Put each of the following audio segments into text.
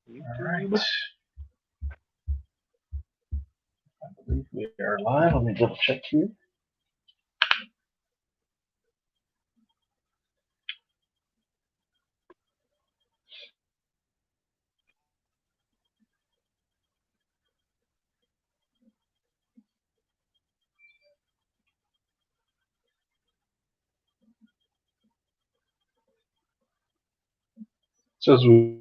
All right. I believe we are live. Let me double check here. Says we.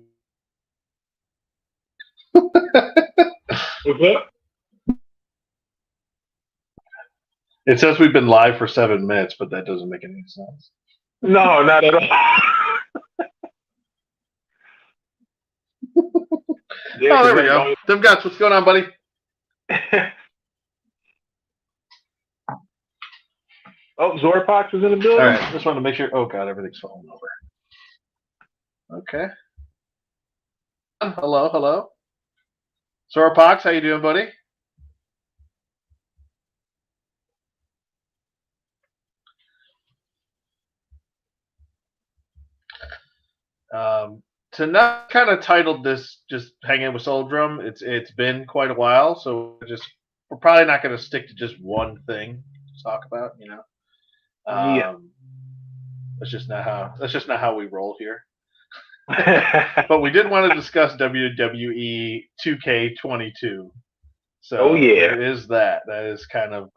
What's up? It says we've been live for 7 minutes, but that doesn't make any sense. No, not at all. Yeah, Oh, there because we go. Tim Guts, what's going on, buddy? Oh, Zorpox is in the All building. right, just wanted to make sure. Oh God, everything's falling over. Okay. Hello, hello. Sorapox, how you doing, buddy? Tonight, kind of titled this just hanging with Souldrum. It's been quite a while, so we're probably not going to stick to just one thing to talk about. Yeah. That's just not how we roll here. But we did want to discuss WWE 2K22. Oh So yeah. there is that. That is kind of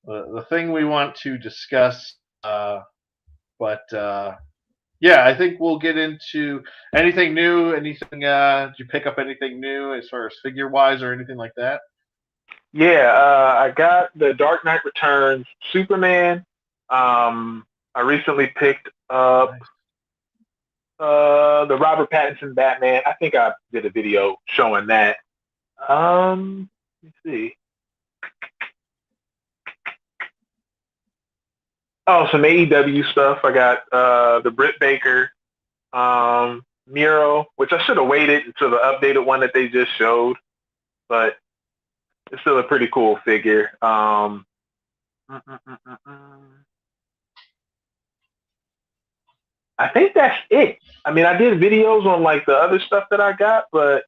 the thing we want to discuss. But yeah, I think we'll get into anything new. Anything? Did you pick up anything new as far as figure wise or anything like that? Yeah, I got the Dark Knight Returns Superman. I recently picked up Nice. the Robert Pattinson Batman. I think I did a video showing that. Let's see. Oh, some AEW stuff. I got the Britt Baker Miro, which I should have waited until the updated one that they just showed, but it's still a pretty cool figure. I think that's it. I mean, I did videos on like the other stuff that I got, but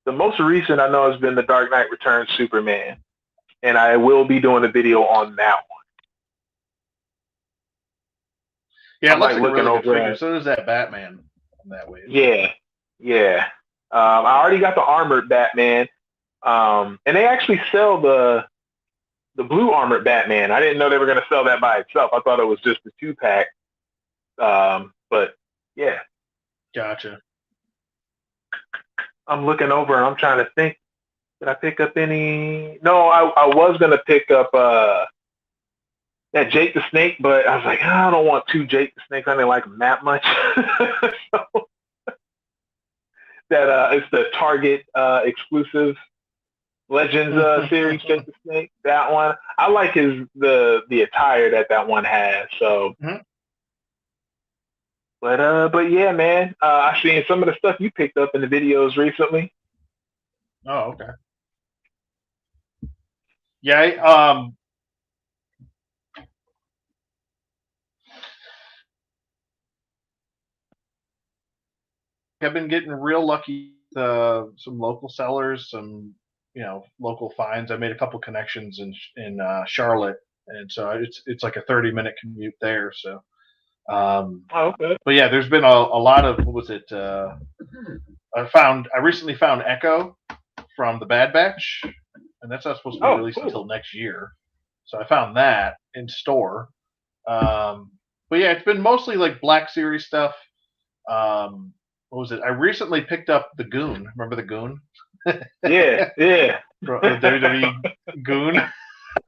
the most recent I know has been the Dark Knight Returns Superman, and I will be doing a video on that one. Yeah, it I'm looks like like a looking really good over figure. at So does that Batman in that way. yeah, yeah. I already got the armored Batman, and they actually sell the blue armored Batman. I didn't know they were going to sell that by itself. I thought it was just the 2-pack. But yeah, Gotcha. I'm looking over and I'm trying to think. Did I pick up any? No, I was going to pick up that Jake the Snake, but I was like, I don't want two Jake the Snakes. I didn't like them that much. So that it's the Target exclusive Legends series, Jake the Snake. That one, I like the attire that one has. So, Mhm. but yeah, man, I've seen some of the stuff you picked up in the videos recently. Oh, okay. Yeah, I've been getting real lucky with some local sellers, some local finds. I made a couple connections in Charlotte, and so it's like a 30-minute commute there. So, Oh, okay. but yeah, there's been a lot of what was it? I recently found Echo from the Bad Batch, and that's not supposed to be Oh, released cool. until next year. So I found that in store. But yeah, it's been mostly like Black Series stuff. What was it? I recently picked up the Goon. Remember the Goon? Yeah, yeah, The WWE Goon.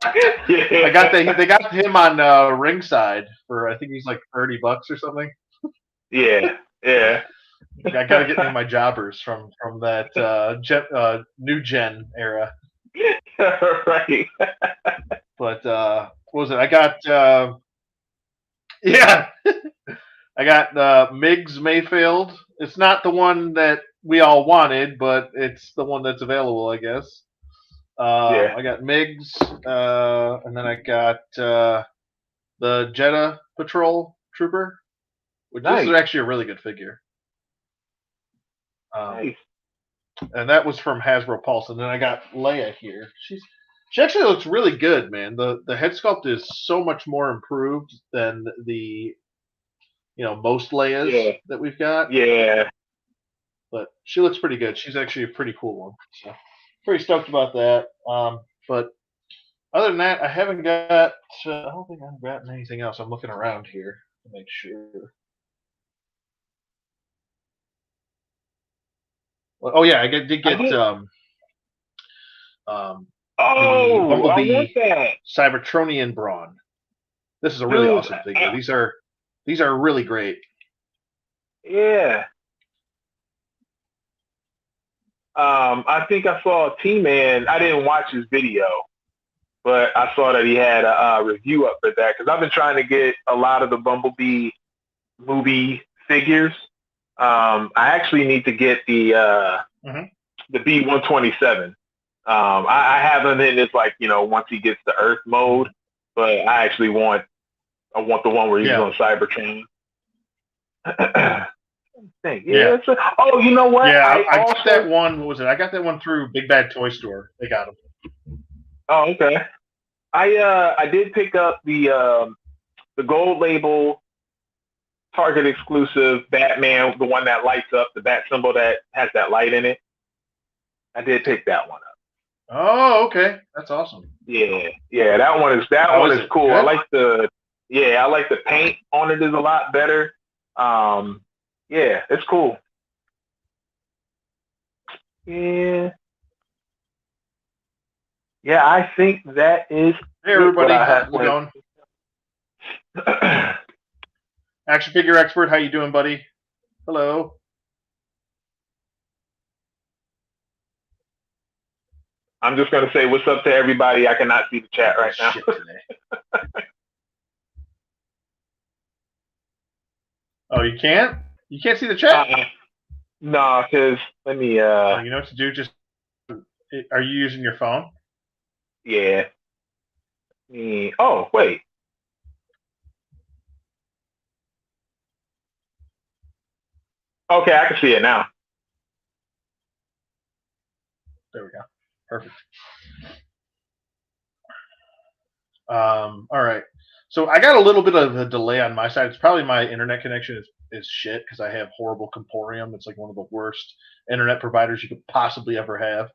I got yeah, they got him on ringside for I think he's like $30 or something. yeah, yeah. I got to get me my jobbers from that new gen era. Right. But what was it? I got yeah, I got Miggs Mayfield. It's not the one that we all wanted, but it's the one that's available, I guess. Yeah. I got Miggs, and then I got the Jeddah Patrol Trooper, which this is Nice. actually a really good figure. Um, Nice. and that was from Hasbro Pulse. And then I got Leia here. She actually looks really good, man. The head sculpt is so much more improved than the most Leias Yeah. that we've got. Yeah. But she looks pretty good. She's actually a pretty cool one. So pretty stoked about that. But other than that, I haven't got. I don't think I've gotten anything else. I'm looking around here to make sure. Well, oh yeah, did I get did. um, the Oh, I Bumblebee want that, Cybertronian Brawn. This is a really dude. awesome figure. These are really great. Yeah. I think I saw T-Man. I didn't watch his video, but I saw that he had a review up for that because I've been trying to get a lot of the Bumblebee movie figures. I actually need to get Mm-hmm. the B-127. I have him in this once he gets to Earth mode, but I want the one where he's Yeah. on Cybertron. Yeah. Oh, you know what? Yeah, I got that one. What was it? I got that one through Big Bad Toy Store. They got them. Oh, okay. I did pick up the gold label Target exclusive Batman, the one that lights up, the bat symbol that has that light in it. I did pick that one up. Oh, okay, that's awesome. Yeah, that one is cool. Good? I like the paint on it is a lot better. Yeah, it's cool. Yeah. Yeah, I think that is Hey everybody, what I how's it going? have. Action figure expert, how you doing, buddy? Hello. I'm just gonna say what's up to everybody. I cannot see the chat right now. Shit today. Oh, you can't? You can't see the chat? No, because let me. You know what to do. Just are you using your phone? Yeah. Oh wait. Okay, I can see it now. There we go. Perfect. All right. So I got a little bit of a delay on my side. It's probably my internet connection is shit because I have horrible Comporium. It's like one of the worst internet providers you could possibly ever have.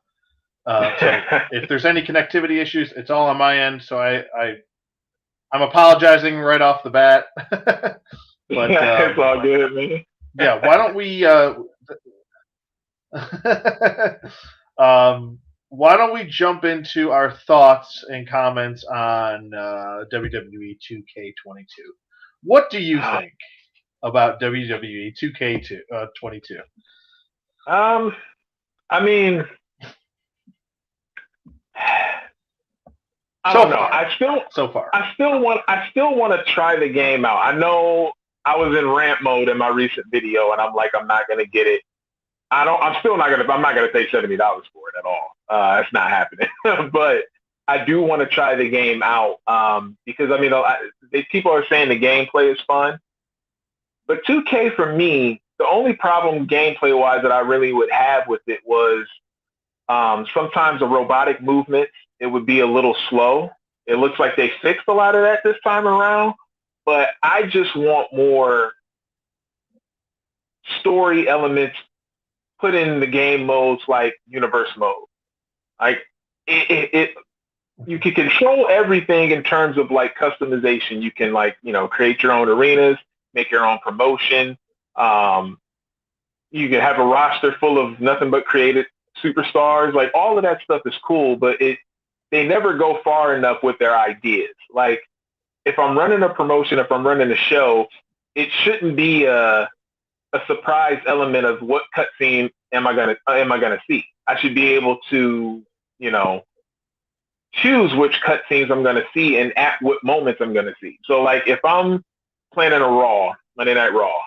So if there's any connectivity issues, it's all on my end. So I'm apologizing right off the bat. But it's all good, man. Yeah, why don't we? Why don't we jump into our thoughts and comments on WWE 2K22? What do you think about WWE 2K22? I mean, I don't know. I still want to try the game out. I know I was in rant mode in my recent video, and I'm like, I'm not gonna get it. I'm not gonna pay $70 for it at all. It's not happening. But I do want to try the game out because I mean, people are saying the gameplay is fun, but 2K for me, the only problem gameplay wise that I really would have with it was sometimes the robotic movements, it would be a little slow. It looks like they fixed a lot of that this time around, but I just want more story elements put in the game modes like universe mode. Like you can control everything in terms of like customization. You can create your own arenas, make your own promotion. You can have a roster full of nothing but created superstars. Like all of that stuff is cool, but they never go far enough with their ideas. Like if I'm running a promotion, if I'm running a show, it shouldn't be a surprise element of what cutscene am I gonna see. I should be able to, choose which cutscenes I'm gonna see and at what moments I'm gonna see. So like if I'm planning a Monday Night Raw,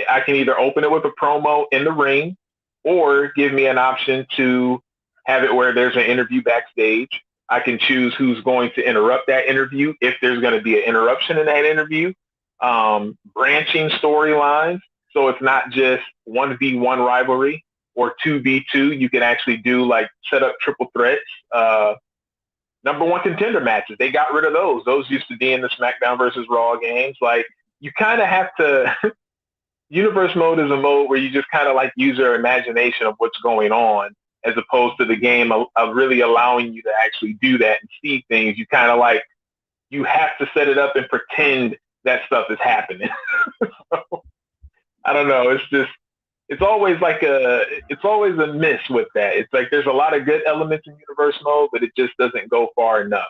I can either open it with a promo in the ring or give me an option to have it where there's an interview backstage. I can choose who's going to interrupt that interview if there's going to be an interruption in that interview. Branching storylines. So it's not just 1v1 rivalry. or 2v2. You can actually do like set up triple threats. Number one contender matches. They got rid of those. Those used to be in the SmackDown versus Raw games. Like you kind of have to. Universe mode is a mode where you just kind of like use your imagination of what's going on, as opposed to the game of really allowing you to actually do that and see things. You kind of like you have to set it up and pretend that stuff is happening. So, I don't know. It's always a miss with that. It's like there's a lot of good elements in universe mode, but it just doesn't go far enough.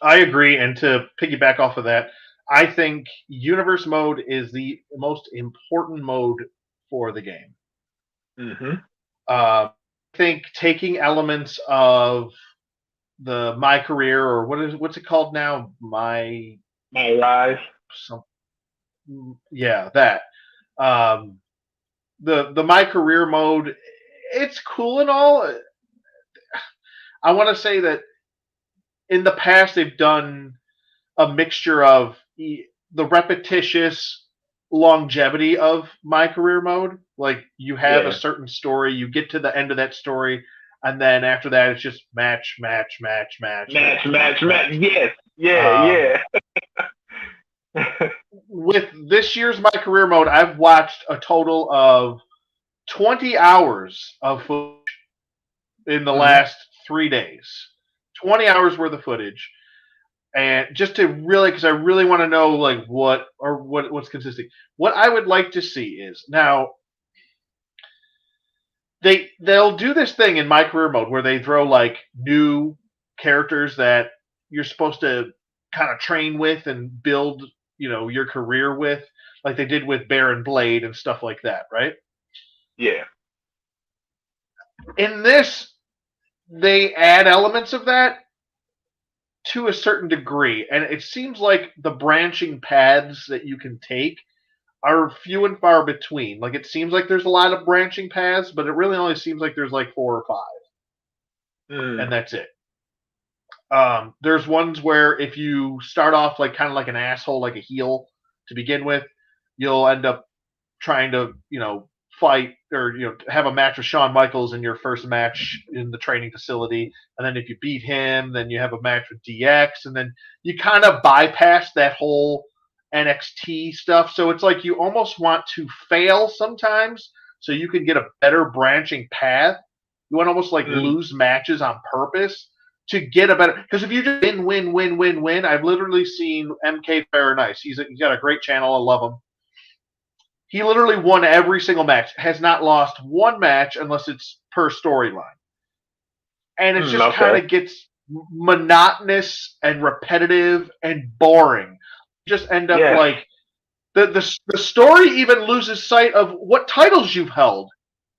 I agree, and to piggyback off of that, I think universe mode is the most important mode for the game. Mm-hmm. I think taking elements of the My Career, or what's it called now? My Rise. Yeah, that. The My Career mode, it's cool and all. I want to say that in the past they've done a mixture of the repetitious longevity of My Career mode. Like you have a certain story, you get to the end of that story, and then after that it's just match. Yes, yeah. With this year's My Career mode, I've watched a total of 20 hours of footage in the last 3 days. 20 hours worth of footage. And just to really, because I really want to know like what's consistent. What I would like to see is now they'll do this thing in My Career mode where they throw like new characters that you're supposed to kind of train with and build, your career with, like they did with Baron Blade and stuff like that, right? Yeah. In this, they add elements of that to a certain degree, and it seems like the branching paths that you can take are few and far between. Like it seems like there's a lot of branching paths, but it really only seems like there's like 4 or 5, and that's it. There's ones where if you start off like kind of like an asshole, like a heel to begin with, you'll end up trying to, fight or have a match with Shawn Michaels in your first match in the training facility, and then if you beat him, then you have a match with DX, and then you kind of bypass that whole NXT stuff. So it's like you almost want to fail sometimes so you can get a better branching path. You want to almost like lose matches on purpose to get a better, because if you just win, I've literally seen MK Fair and Ice. He's got a great channel. I love him. He literally won every single match, has not lost one match unless it's per storyline. And it just kind of gets monotonous and repetitive and boring. You just end up like the story even loses sight of what titles you've held.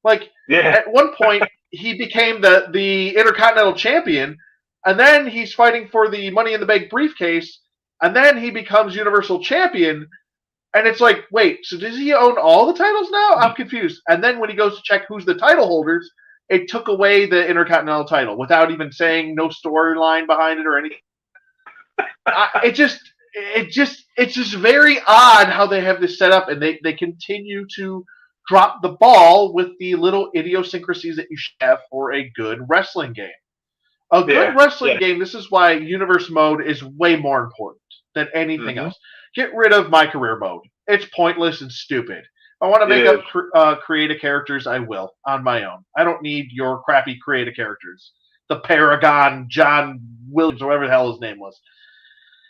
Like at one point he became the Intercontinental Champion, and then he's fighting for the Money in the Bank briefcase, and then he becomes Universal Champion. And it's like, wait, so does he own all the titles now? I'm confused. And then when he goes to check who's the title holders, it took away the Intercontinental title without even saying no storyline behind it or anything. It's just very odd how they have this set up, and they continue to drop the ball with the little idiosyncrasies that you should have for a good wrestling game. A good wrestling game, this is why Universe Mode is way more important than anything else. Get rid of My Career mode. It's pointless and stupid. If I want to make up creative characters, I will on my own. I don't need your crappy creative characters. The Paragon, John Williams, or whatever the hell his name was.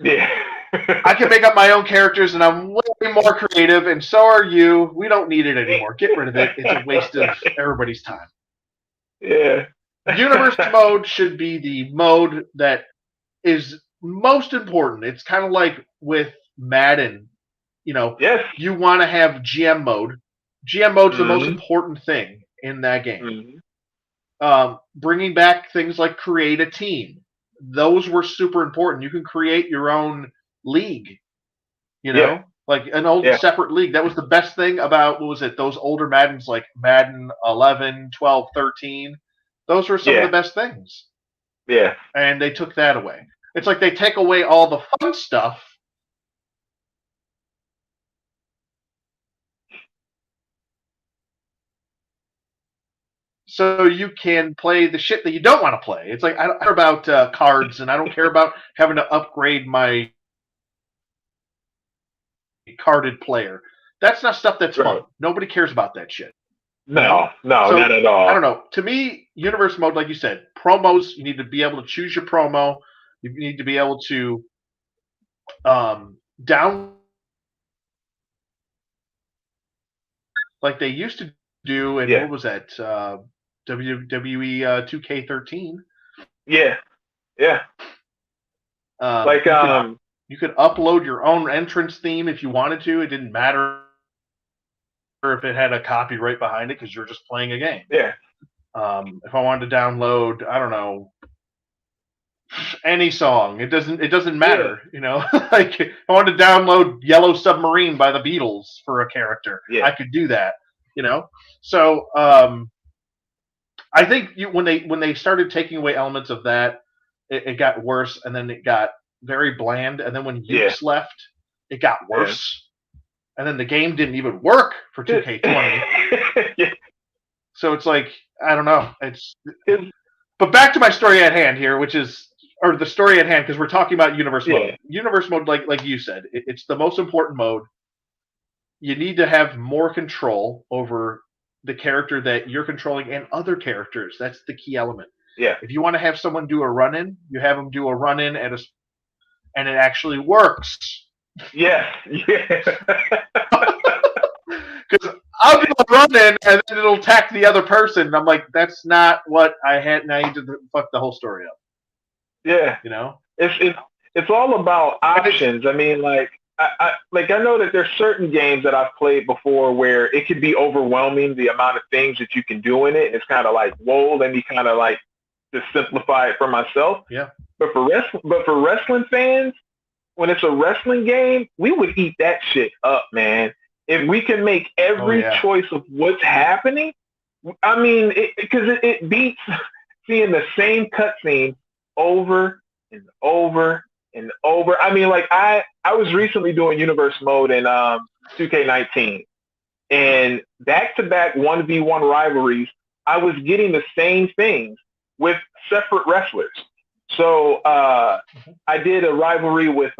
Yeah. I can make up my own characters, and I'm way more creative, and so are you. We don't need it anymore. Get rid of it. It's a waste of everybody's time. Yeah. Universe mode should be the mode that is most important. It's kind of like with Madden, you want to have GM mode. GM mode's the most important thing in that game. Bringing back things like create a team. Those were super important. You can create your own league, like an old separate league. That was the best thing about, what was it, those older Maddens like Madden 11, 12, 13. Those were some of the best things. Yeah. And they took that away. It's like they take away all the fun stuff so you can play the shit that you don't want to play. It's like I don't care about cards, and I don't care about having to upgrade my carded player. That's not stuff that's fun. Right. Nobody cares about that shit. No, no, So not at I all. don't know. To me, universe mode, like you said, promos. You need to be able to choose your promo. You need to be able to down like they used to do. And Yeah, what was that? WWE 2K13. yeah, yeah. Um, Like you could you could upload your own entrance theme if you wanted to. It didn't matter if it had a copyright behind it because you're just playing a game. yeah, If I wanted to download, I don't know, any song, it doesn't yeah, matter, you know. Like if I wanted to download Yellow Submarine by the Beatles for a character, yeah, I could do that, you know. So I think when they started taking away elements of that, it got worse, and then it got very bland, and then when yeah, Ukes left, it got yeah. worse, and then the game didn't even work for 2K20. Yeah. So it's like I don't know. It's It's- But back to my story at hand here, which is or the story at hand because we're talking about universe yeah, mode. Universe mode, like you said, it's the most important mode. You need to have more control over the character that you're controlling and other characters. That's the key element. yeah, If you want to have someone do a run in, you have them do a run in and it actually works. yes, yeah. Because I'll do a run in and then it'll attack the other person. And I'm like, that's not what I had. Now you just fuck the whole story up. Yeah. You know? It's all about options. I mean, like I know that there's certain games that I've played before where it could be overwhelming the amount of things that you can do in it. And it's kind of like, whoa, let me kind of like just simplify it for myself. Yeah. But for wrestling fans, when it's a wrestling game, we would eat that shit up, man. If we can make every choice of what's happening, I mean, because it beats seeing the same cutscene over and over and over. I mean, like I was recently doing universe mode in 2K19, and back-to-back 1v1 rivalries, I was getting the same things with separate wrestlers. So I did a rivalry with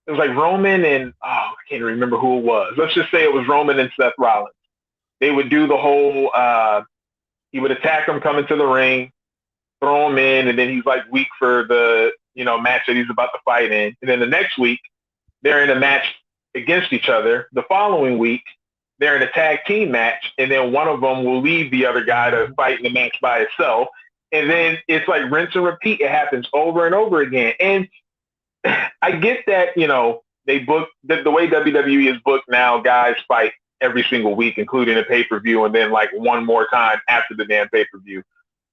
it was like Roman and I can't remember who it was. Let's just say it was Roman and Seth Rollins. They would do the whole he would attack him coming to the ring, throw him in, and then he's like weak for the match that he's about to fight in. And then the next week they're in a match against each other. The following week they're in a tag team match, and then one of them will leave the other guy to fight in the match by itself. And then it's like rinse and repeat. It happens over and over again. And I get that, they book the way WWE is booked now, guys fight every single week, including a pay-per-view, and then like one more time after the damn pay-per-view.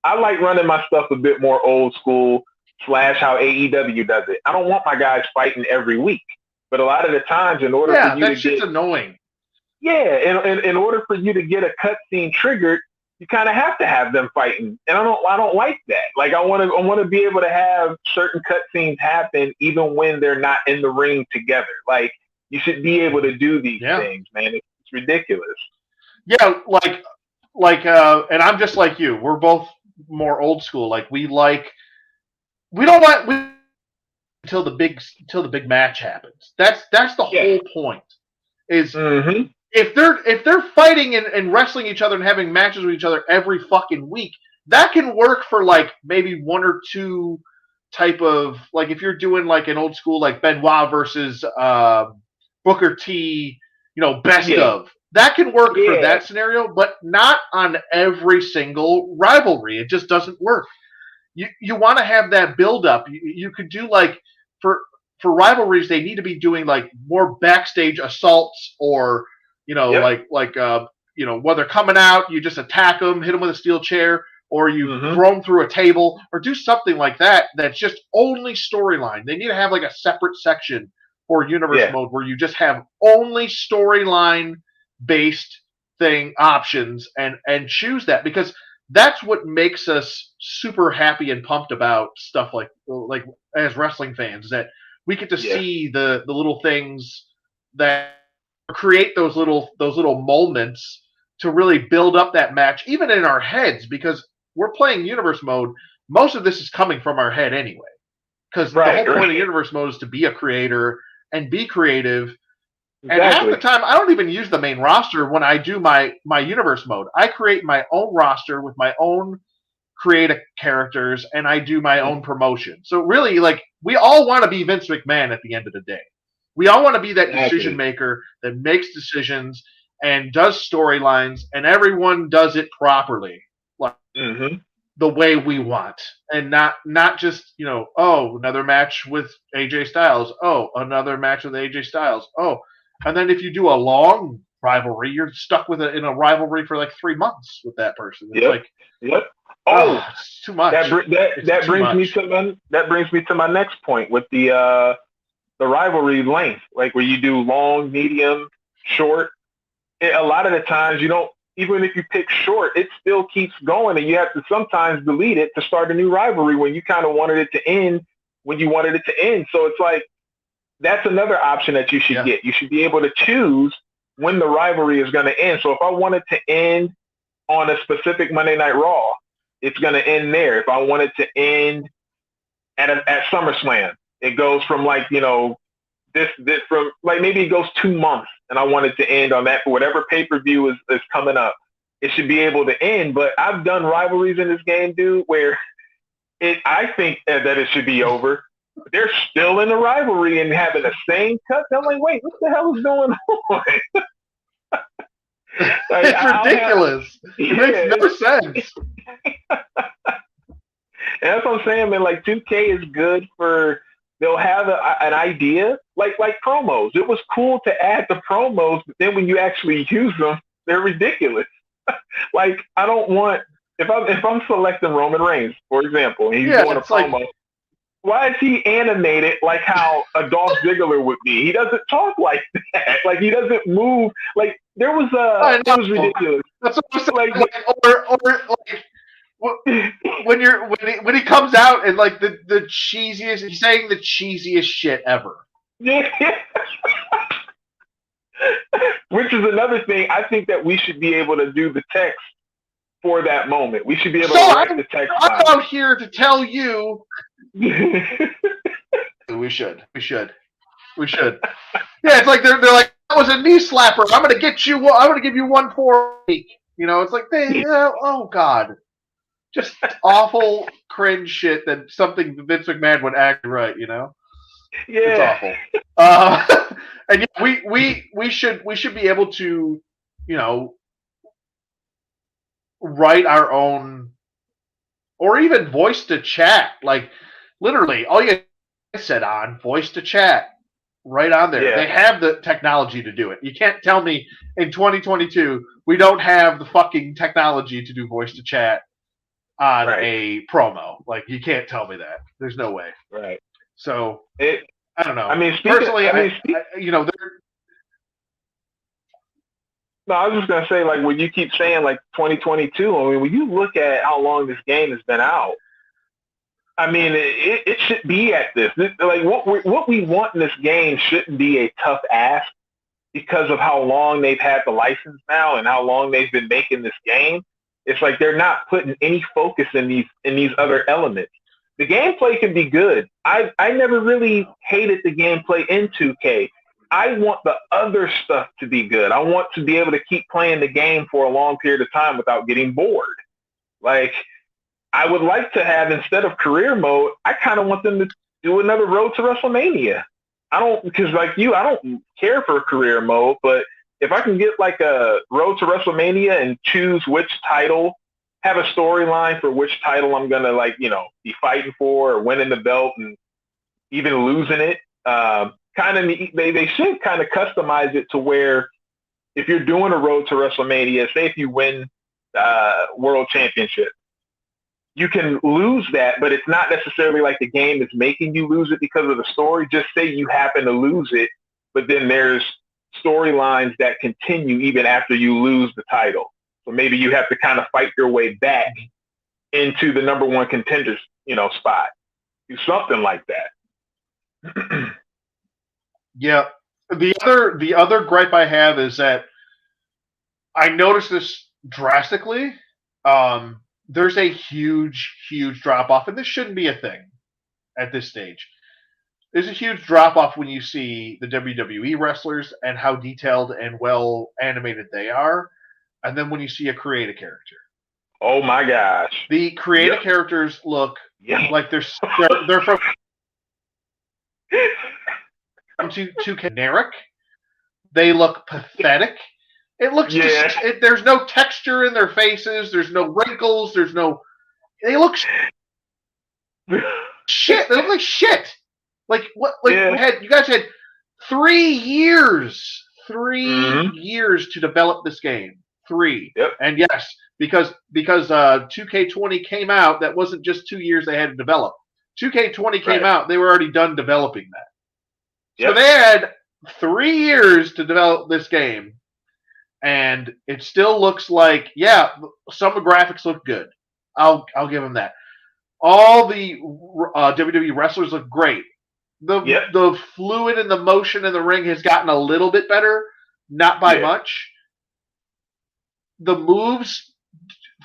I like running my stuff a bit more old school / how AEW does it. I don't want my guys fighting every week. But a lot of the times, in order for you to shit's annoying. Yeah, in order for you to get a cutscene triggered, you kind of have to have them fighting, and I don't like that. Like I want to be able to have certain cutscenes happen even when they're not in the ring together. Like you should be able to do these things, man. It's ridiculous. Yeah, and I'm just like you. We're both more old school. Like we don't like until the big match happens. That's the whole point. Is if they're fighting and wrestling each other and having matches with each other every fucking week, that can work for like maybe one or two type of like if you're doing like an old school like Benoit versus Booker T, best of. That can work for that scenario, but not on every single rivalry. It just doesn't work. You want to have that build up. You could do like for rivalries, they need to be doing like more backstage assaults or while they're coming out, you just attack them, hit them with a steel chair, or you throw them through a table, or do something like that. That's just only storyline. They need to have like a separate section for universe mode where you just have only storyline based thing options and choose that because that's what makes us super happy and pumped about stuff like as wrestling fans that we get to see the little things that create those little moments to really build up that match, even in our heads, because we're playing universe mode. Most of this is coming from our head anyway, because the whole point of universe mode is to be a creator and be creative. Exactly. And half the time, I don't even use the main roster when I do my universe mode. I create my own roster with my own creative characters, and I do my own promotion. So really, like, we all want to be Vince McMahon at the end of the day. We all want to be that decision maker that makes decisions and does storylines, and everyone does it properly, like the way we want, and not just, you know, oh, another match with AJ Styles, oh, another match with AJ Styles, oh, and then if you do a long rivalry, you're stuck with it in a rivalry for like 3 months with that person. It's like, oh, it's too much. That brings me to my next point with the rivalry length, like where you do long, medium, short. A lot of the times you don't, even if you pick short, it still keeps going, and you have to sometimes delete it to start a new rivalry when you kind of wanted it to end when you wanted it to end. So it's like, that's another option that you should get. You should be able to choose when the rivalry is going to end. So if I wanted to end on a specific Monday Night Raw, it's going to end there. If I wanted to end at SummerSlam, it goes from like, you know, this from like, maybe it goes 2 months and I wanted to end on that for whatever pay-per-view is coming up. It should be able to end. But I've done rivalries in this game, dude, where I think that it should be over. They're still in the rivalry and having the same cut. I'm like, wait, what the hell is going on? Like, it's ridiculous. It makes no sense. And that's what I'm saying, man. Like, 2K is good for, they'll have an idea, like promos. It was cool to add the promos, but then when you actually use them, they're ridiculous. Like, I don't want, if I'm selecting Roman Reigns, for example, and he's doing a promo, like, why is he animated like how a Dolph Ziggler would be? He doesn't talk like that. Like, he doesn't move. Like, it was ridiculous. That's what I'm saying. Like, when he comes out and like the cheesiest, he's saying the cheesiest shit ever. Yeah. Which is another thing. I think that we should be able to do the text for that moment. We should be able to write the text. I'm out here to tell you. We should. Yeah, it's like they're like, that was a knee slapper. I'm gonna give you one for a week. You know, it's like oh god, just awful cringe shit that something Vince McMahon would act right. You know, it's awful. And yeah, we should be able to, you know, write our own, or even voice to chat. Like, literally, all you said on voice to chat right on there. Yeah. They have the technology to do it. You can't tell me in 2022 we don't have the fucking technology to do voice to chat on a promo. Like, you can't tell me that. There's no way. Right. So I don't know. I mean, you know, no, I was just gonna say, like, when you keep saying like 2022, I mean, when you look at how long this game has been out, I mean, it should be at this. Like, what we want in this game shouldn't be a tough ask because of how long they've had the license now and how long they've been making this game. It's like they're not putting any focus in these other elements. The gameplay can be good. I never really hated the gameplay in 2K. I want the other stuff to be good. I want to be able to keep playing the game for a long period of time without getting bored. Like, I would like to have, instead of career mode, I kind of want them to do another Road to WrestleMania. Because like you, I don't care for career mode, but if I can get like a Road to WrestleMania and choose which title, have a storyline for which title I'm going to, like, you know, be fighting for or winning the belt and even losing it, they should kind of customize it to where if you're doing a Road to WrestleMania, say if you win World Championship, you can lose that, but it's not necessarily like the game is making you lose it because of the story. Just say you happen to lose it, but then there's storylines that continue even after you lose the title. So maybe you have to kind of fight your way back into the number one contenders, you know, spot. Do something like that. Yeah. The other gripe I have is that I noticed this drastically. There's a huge drop off, and this shouldn't be a thing at this stage. There's a huge drop off when you see the WWE wrestlers and how detailed and well animated they are, and then when you see a creative character. Oh my gosh! The creative characters look like they're from too generic. They look pathetic. It looks there's no texture in their faces. There's no wrinkles. There's no. They look shit. They look like shit. Like what? Like you guys had 3 years, 3 years to develop this game. 3. Yep. And yes, because 2K20 came out, that wasn't just 2 years they had to develop. 2K20 came out, they were already done developing that. Yep. So they had 3 years to develop this game, and it still looks like some of the graphics look good. I'll give them that. All the WWE wrestlers look great. The fluid and the motion in the ring has gotten a little bit better, not by much. The moves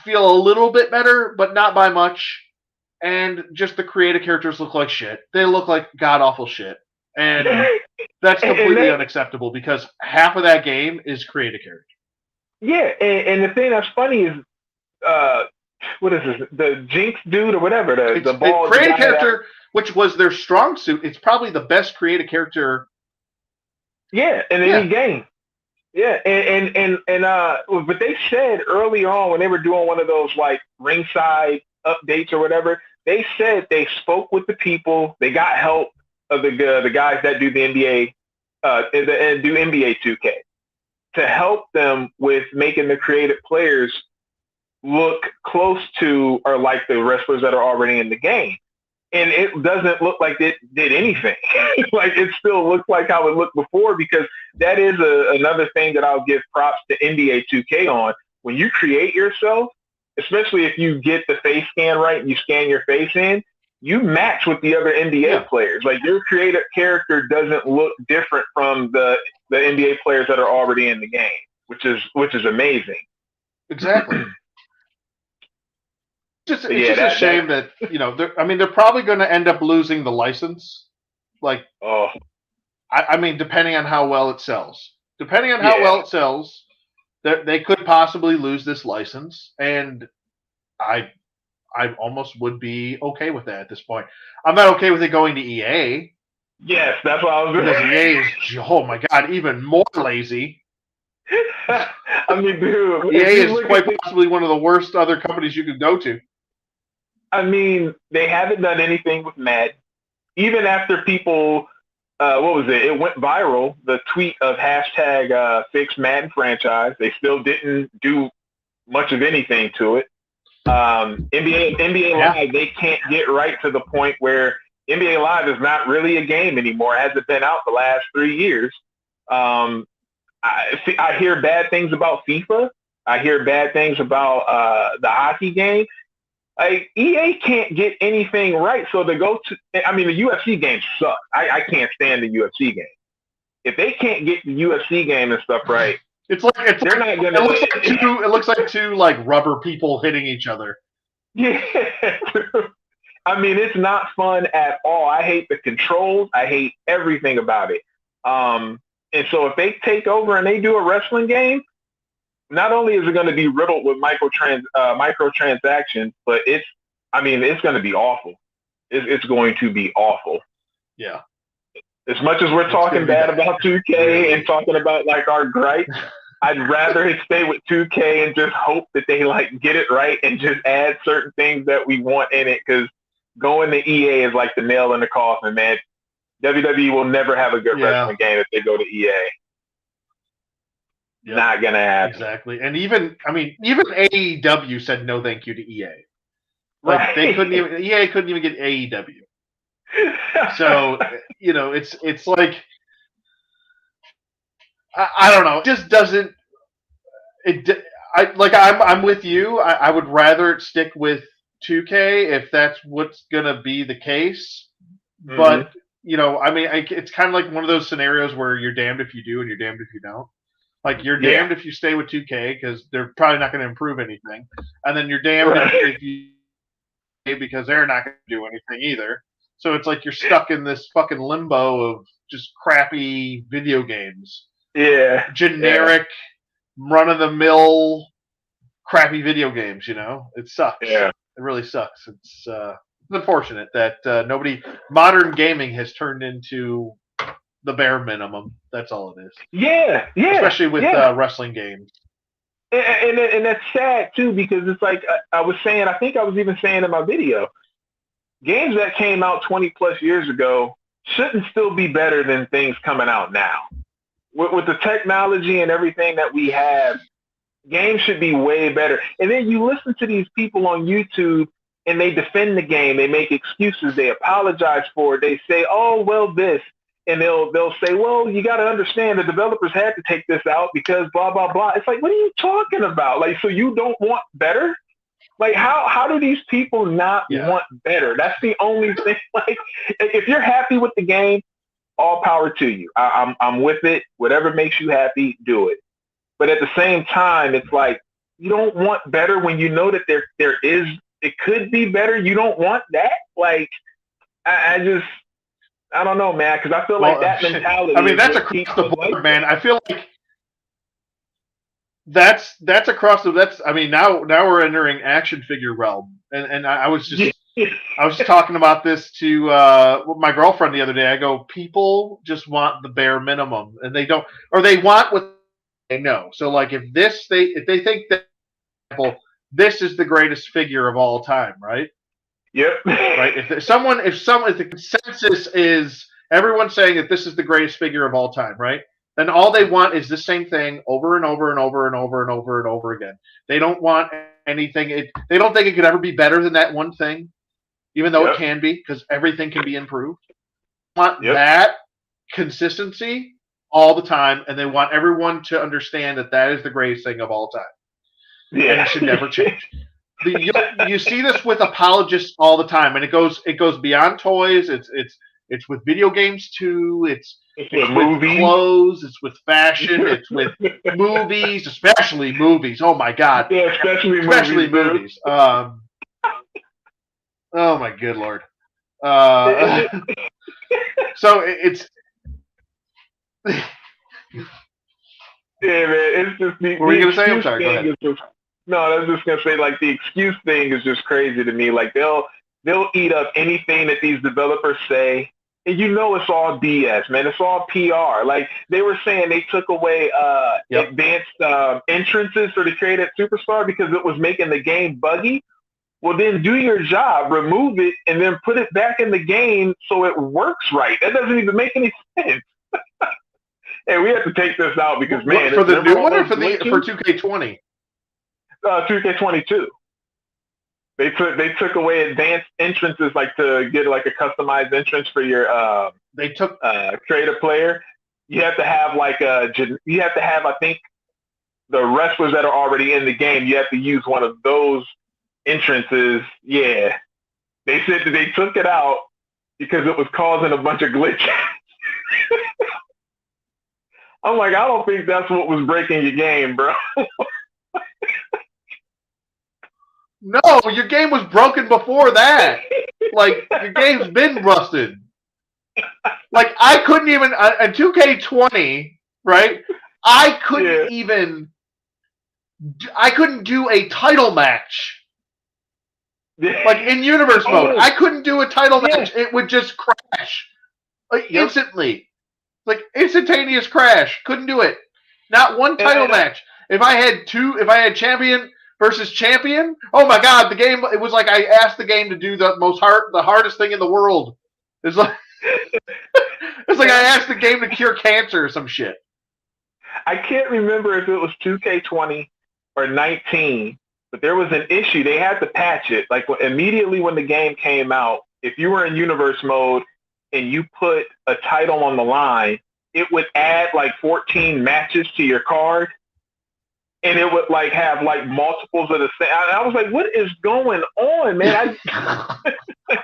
feel a little bit better, but not by much. And just the creative characters look like shit. They look like god awful shit. And that's completely unacceptable because half of that game is creative character. Yeah, and the thing that's funny is what is this? The Jinx dude or whatever. The ball creative character, which was their strong suit. It's probably the best creative character. Yeah, in any game. Yeah, but they said early on when they were doing one of those like ringside updates or whatever, they said they spoke with the people. They got help of the guys that do the NBA and do NBA 2K to help them with making the creative players look close to or like the wrestlers that are already in the game. And it doesn't look like it did anything. Like it still looks like how it looked before, because that is another thing that I'll give props to NBA 2K on. When you create yourself, especially if you get the face scan right and you scan your face in, you match with the other NBA players. Like your creative character doesn't look different from the NBA players that are already in the game, which is amazing. Exactly. It's just a shame that they're probably going to end up losing the license. Like, I mean, depending on how well it sells. Depending on how well it sells, they could possibly lose this license, and I almost would be okay with that at this point. I'm not okay with it going to EA. Yes, that's what I was going to say. EA is, oh my god, even more lazy. I mean, dude, EA is quite possibly one of the worst other companies you could go to. I mean, they haven't done anything with Madden. Even after people, what was it? It went viral, the tweet of hashtag fix Madden franchise. They still didn't do much of anything to it. NBA Live, they can't get right to the point where NBA Live is not really a game anymore. It hasn't been out the last 3 years. I hear bad things about FIFA. I hear bad things about the hockey game. Like EA can't get anything right, so to go to, I mean, the UFC games suck. I can't stand the UFC game. If they can't get the UFC game and stuff right, not gonna. It looks like two like rubber people hitting each other. Yeah, I mean, it's not fun at all. I hate the controls. I hate everything about it. And so if they take over and they do a wrestling game, not only is it going to be riddled with microtransactions, but it's going to be awful. It's going to be awful. Yeah. As much as we're talking bad about 2K and talking about like our gripes, I'd rather it stay with 2K and just hope that they like get it right and just add certain things that we want in it. Because going to EA is like the nail in the coffin, man. WWE will never have a good wrestling game if they go to EA. Yep. Not gonna happen. Exactly. And even AEW said no thank you to EA. Like EA couldn't even get AEW. So, it's like I don't know. It just doesn't I'm with you. I would rather it stick with 2K if that's what's gonna be the case. Mm-hmm. But it's kind of like one of those scenarios where you're damned if you do and you're damned if you don't. Like you're Yeah. damned if you stay with 2K because they're probably not going to improve anything, and then you're damned Right. if you because they're not going to do anything either. So it's like you're stuck in this fucking limbo of just crappy video games, Yeah. generic, run of the mill, crappy video games. You know, it sucks. Yeah. It really sucks. It's unfortunate that modern gaming has turned into the bare minimum. That's all it is. Yeah. Yeah. Especially with yeah. wrestling games. And that's sad too, because it's like I was saying, I think I was even saying in my video, games that came out 20 plus years ago shouldn't still be better than things coming out now. With the technology and everything that we have, games should be way better. And then you listen to these people on YouTube and they defend the game. They make excuses. They apologize for it. They say, oh, well, this. And they'll say, well, you got to understand the developers had to take this out because blah, blah, blah. It's like, what are you talking about? Like, so you don't want better? Like, how do these people not want better? That's the only thing. Like, if you're happy with the game, all power to you. I'm with it. Whatever makes you happy, do it. But at the same time, it's like, you don't want better when you know that there is, it could be better. You don't want that. Like, I don't know, man, because I feel like that mentality. I mean, that's across the board, man. I feel like that's across the. That's. I mean, now we're entering action figure realm, and I was just I was just talking about this to my girlfriend the other day. I go, people just want the bare minimum, and they don't, or they want what they know. So, like, if they think that this is the greatest figure of all time, right? Yep. Right. If the consensus is everyone saying that this is the greatest figure of all time, right? Then all they want is the same thing over and over and over and over and over and over again. They don't want anything. They don't think it could ever be better than that one thing, even though it can be, because everything can be improved. They want that consistency all the time, and they want everyone to understand that is the greatest thing of all time. Yeah. And it should never change. You see this with apologists all the time, and it goes beyond toys. It's with video games too. It's with clothes. It's with fashion. It's with movies, especially movies. Oh my god! Yeah, especially movies. Oh my good lord. So it's. Yeah, man. It's just what were you gonna say? I'm sorry. Go ahead. No, I was just gonna say, like, the excuse thing is just crazy to me. Like, they'll eat up anything that these developers say, and you know it's all BS, man. It's all PR. Like, they were saying they took away advanced entrances for the creative superstar because it was making the game buggy. Well, then do your job, remove it, and then put it back in the game so it works right. That doesn't even make any sense. And we have to take this out because, man, for the new one or for 2K20. 2K22. They took away advanced entrances, like to get like a customized entrance for your creative player. You have to have I think the wrestlers that are already in the game. You have to use one of those entrances. Yeah, they said that they took it out because it was causing a bunch of glitches. I'm like, I don't think that's what was breaking your game, bro. No, your game was broken before that. Like, your game's been rusted. Like, I couldn't even, in 2K20, right? I couldn't do a title match. Like, in universe mode, I couldn't do a title match. It would just crash. Like, instantly. Like, instantaneous crash. Couldn't do it. Not one title match. If I had champion versus champion, oh my god, it was like I asked the game to do the hardest thing in the world. It's like I asked the game to cure cancer or some shit. I can't remember if it was 2K20 or 19, but there was an issue. They had to patch it. Like, immediately when the game came out, if you were in universe mode and you put a title on the line, it would add like 14 matches to your card. And it would like have like multiples of the same. I was like, what is going on, man? And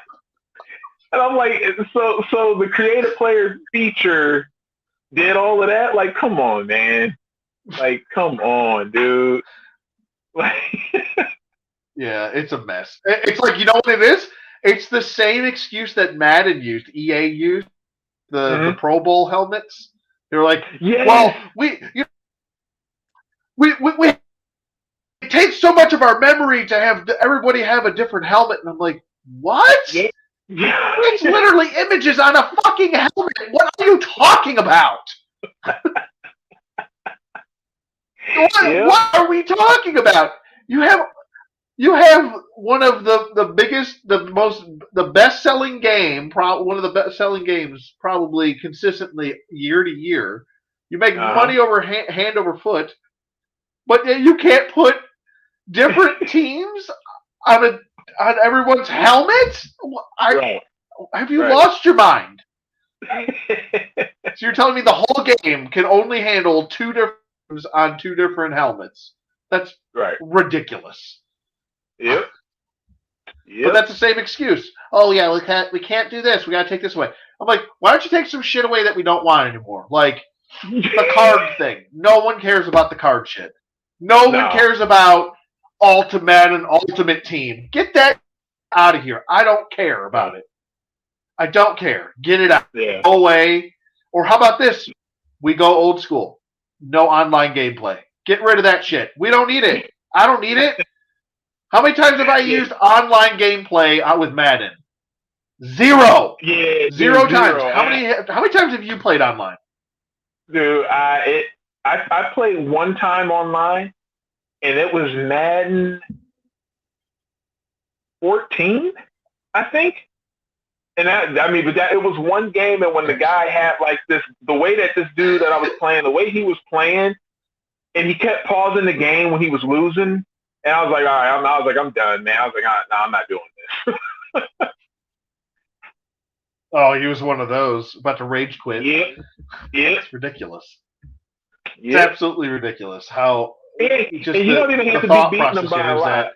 I'm like, so the creative player feature did all of that? Like, come on, man. Like, come on, dude. Like, Yeah, it's a mess. It's like, you know what it is? It's the same excuse that Madden used, EA used, the mm-hmm. Pro Bowl helmets. They're like, Yes. well, we it takes so much of our memory to have everybody have a different helmet, and I'm like, what? Yep. Yeah. It's literally images on a fucking helmet. What are you talking about? Yep. What are we talking about? You have one of the biggest, the best selling game, one of the best selling games, probably consistently year to year. You make Uh-huh. money over hand over foot, but you can't put different teams on a on everyone's helmet. Right. Have you Right. lost your mind? So you're telling me the whole game can only handle two different on two different helmets? That's Right. ridiculous. Yep. But Yep. that's the same excuse. Oh yeah, we can't do this. We gotta take this away. I'm like, why don't you take some shit away that we don't want anymore? Like the card thing. No one cares about the card shit. No one No. cares about Ultimate and Ultimate Team. Get that out of here. I don't care about it. I don't care. Get it out. Yeah. Go away. Or how about this? We go old school. No online gameplay. Get rid of that shit. We don't need it. I don't need it. How many times have I used online gameplay with Madden? Zero. Yeah. Zero Dude, times. zero. How many times have you played online? Dude, I played one time online, and it was Madden 14, I think. And but it was one game, and when the guy had like the way that this dude that I was playing, the way he was playing, and he kept pausing the game when he was losing, and I was like, all right, I'm done, man. I was like, no, I'm not doing this. Oh, he was one of those about to rage quit. Yep. It's ridiculous. It's Yep. absolutely ridiculous how And just you don't even have the to be thought beating them process by here a is lot. that.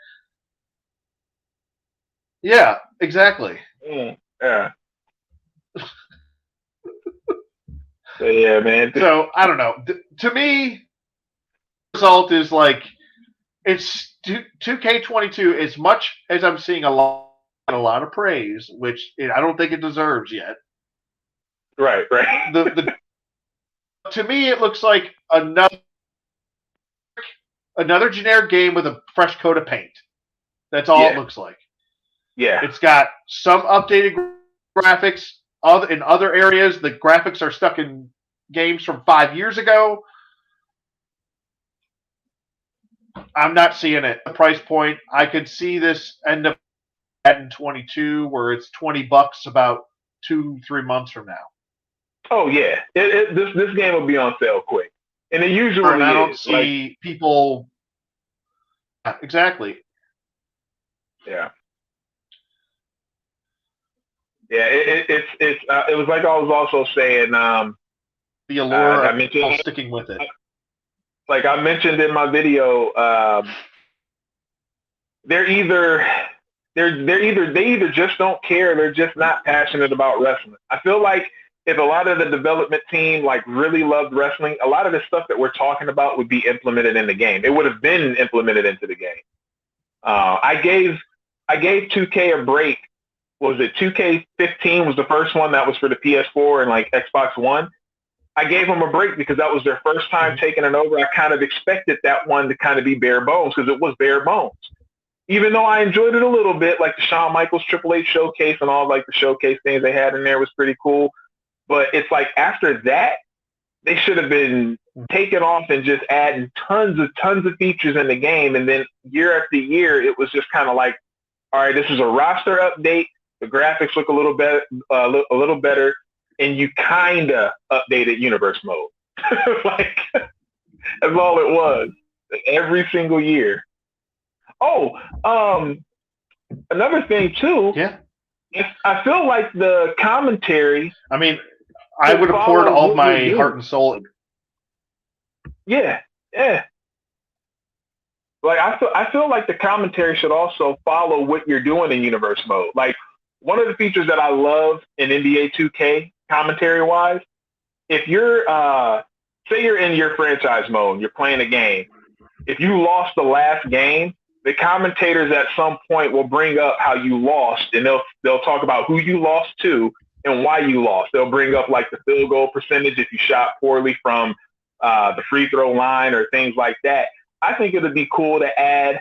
Yeah, exactly. Yeah. So yeah, man. So I don't know. To me, the result is like it's 2K22. As much as I'm seeing a lot of praise, which I don't think it deserves yet. Right. Right. To me, it looks like another generic game with a fresh coat of paint. That's all it looks like. Yeah. It's got some updated graphics. In other areas, the graphics are stuck in games from 5 years ago. I'm not seeing it. The price point, I could see this end up at 22, where it's $20 about 2-3 months from now. Oh yeah, this game will be on sale quick, and it usually and I don't is. see people. Exactly. Yeah. Yeah, it was like I was also saying. The allure of people sticking with it. Like I mentioned in my video, they either just don't care, or they're just not passionate about wrestling. I feel like if a lot of the development team like really loved wrestling, a lot of the stuff that we're talking about would be implemented in the game. It would have been implemented into the game. I gave 2K a break. Was it 2K15 was the first one that was for the PS4 and like Xbox One? I gave them a break because that was their first time taking it over. I kind of expected that one to kind of be bare bones because it was bare bones. Even though I enjoyed it a little bit, like the Shawn Michaels Triple H showcase and all like the showcase things they had in there was pretty cool. But it's like after that, they should have been taking off and just adding tons of features in the game. And then year after year, it was just kind of like, all right, this is a roster update. The graphics look a little better, and you kind of updated universe mode. Like that's all it was. Every single year. Oh, another thing too. Yeah. I feel like the commentary. I mean, I would have poured all my heart and soul. Yeah. Like I feel like the commentary should also follow what you're doing in universe mode. Like one of the features that I love in NBA 2K commentary wise, if you're say you're in your franchise mode, you're playing a game. If you lost the last game, the commentators at some point will bring up how you lost, and they'll talk about who you lost to and why you lost. They'll bring up like the field goal percentage if you shot poorly from the free throw line or things like that. I think it would be cool to add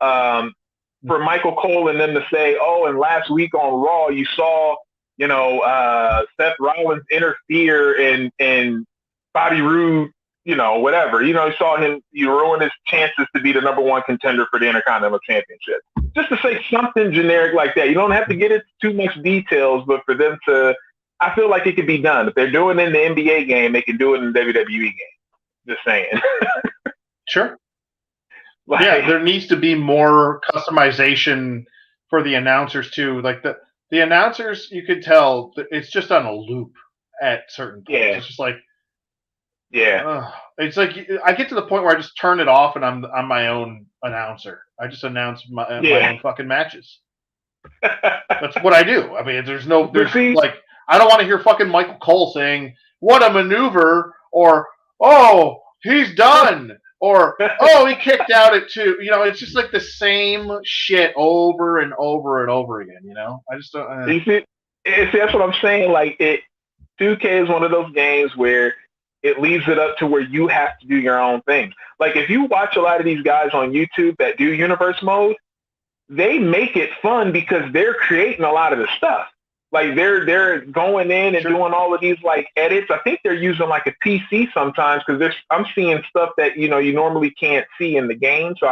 for Michael Cole and them to say, oh, and last week on Raw, you saw, Seth Rollins interfere and Bobby Roode, whatever. You saw him, you ruin his chances to be the number one contender for the Intercontinental Championship. Just to say something generic like that. You don't have to get into too much details, but for them to, I feel like it could be done. If they're doing it in the NBA game, they can do it in the WWE game. Just saying. Sure. Yeah, there needs to be more customization for the announcers too. Like the announcers, you could tell it's just on a loop at certain points. Yeah. It's just like, yeah, it's like I get to the point where I just turn it off and I'm my own announcer. I just announce my own fucking matches. That's what I do. I mean, there's like, I don't want to hear fucking Michael Cole saying, "What a maneuver," or "Oh, he's done," or "Oh, he kicked out at 2." It's just like the same shit over and over and over again. I just don't. You see, that's what I'm saying. Like 2K is one of those games where it leaves it up to where you have to do your own thing. Like if you watch a lot of these guys on YouTube that do universe mode, they make it fun because they're creating a lot of the stuff. Like they're going in and doing all of these like edits. I think they're using like a PC sometimes because I'm seeing stuff that you normally can't see in the game. So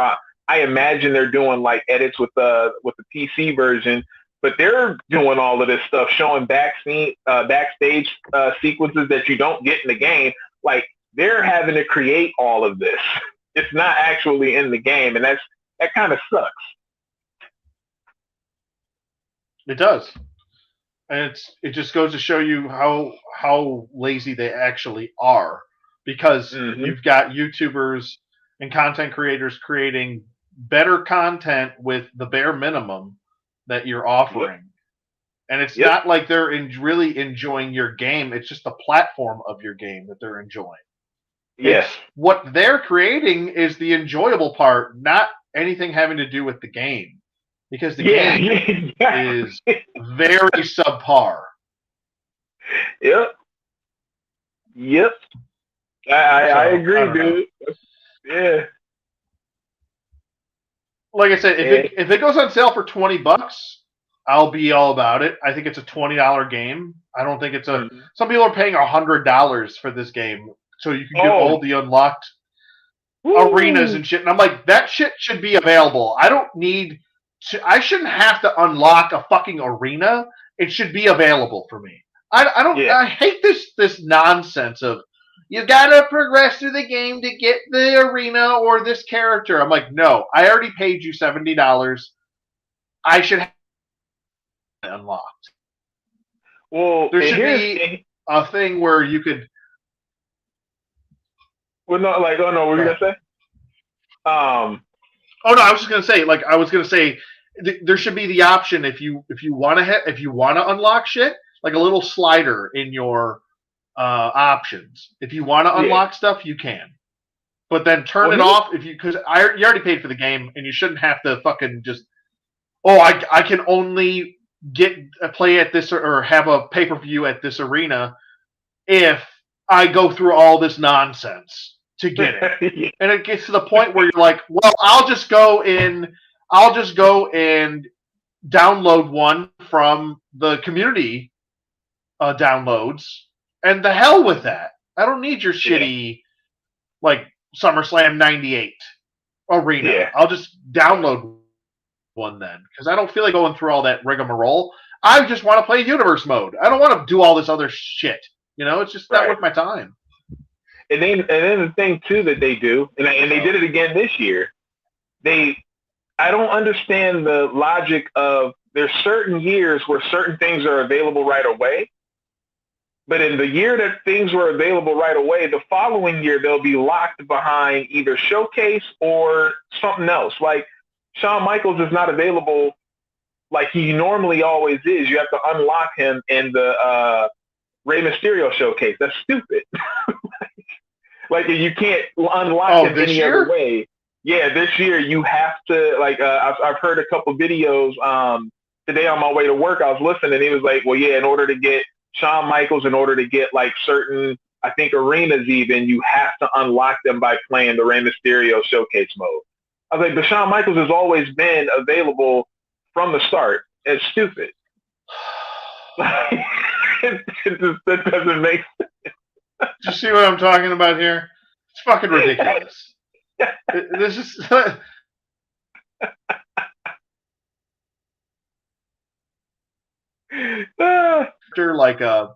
I imagine they're doing like edits with the PC version. But they're doing all of this stuff, showing backstage sequences that you don't get in the game. Like they're having to create all of this. It's not actually in the game, and that kind of sucks. It does, and it just goes to show you how lazy they actually are, because you've got YouTubers and content creators creating better content with the bare minimum that you're offering. And it's not like they're really enjoying your game. It's just the platform of your game that they're enjoying. Yes. What they're creating is the enjoyable part, not anything having to do with the game. Because the game is very subpar. Yep. I agree, dude. Yeah. Like I said, if it goes on sale for $20, I'll be all about it. I think it's a $20 game. I don't think it's some people are paying $100 for this game, so you can get all the unlocked arenas and shit. And I'm like, that shit should be available. I shouldn't have to unlock a fucking arena. It should be available for me. I hate this nonsense of, you gotta progress through the game to get the arena or this character. I'm like, no, I already paid you $70. I should have it unlocked. Well, there should be a thing where you could. Well, no, like, oh no, what were you gonna say? Oh no, I was just gonna say, there should be the option if you want to unlock shit, like a little slider in your options. If you want to unlock stuff, you can, but then turn it off because you already paid for the game, and you shouldn't have to fucking just. Oh, I can only play at this or have a pay-per-view at this arena if I go through all this nonsense to get it. And it gets to the point where you're like, well, I'll just go and download one from the community downloads, and the hell with that. I don't need your shitty like SummerSlam 98 arena. Yeah. I'll just download one then, because I don't feel like going through all that rigmarole. I just want to play universe mode. I don't want to do all this other shit. It's just not worth my time. And then the thing too that they do, and they did it again this year. I don't understand the logic of, there's certain years where certain things are available right away, but in the year that things were available right away, the following year they'll be locked behind either Showcase or something else. Like Shawn Michaels is not available like he normally always is. You have to unlock him in the Rey Mysterio Showcase. That's stupid. Like you can't unlock him any year? other way. Yeah, this year you have to like. I've heard a couple videos. Today on my way to work, I was listening, and he was like, "Well, yeah, in order to get Shawn Michaels, in order to get like certain, I think arenas, even you have to unlock them by playing the Rey Mysterio showcase mode." I was like, "But Shawn Michaels has always been available from the start." It's stupid. That doesn't make sense. Do you see what I'm talking about here? It's fucking ridiculous. This is like the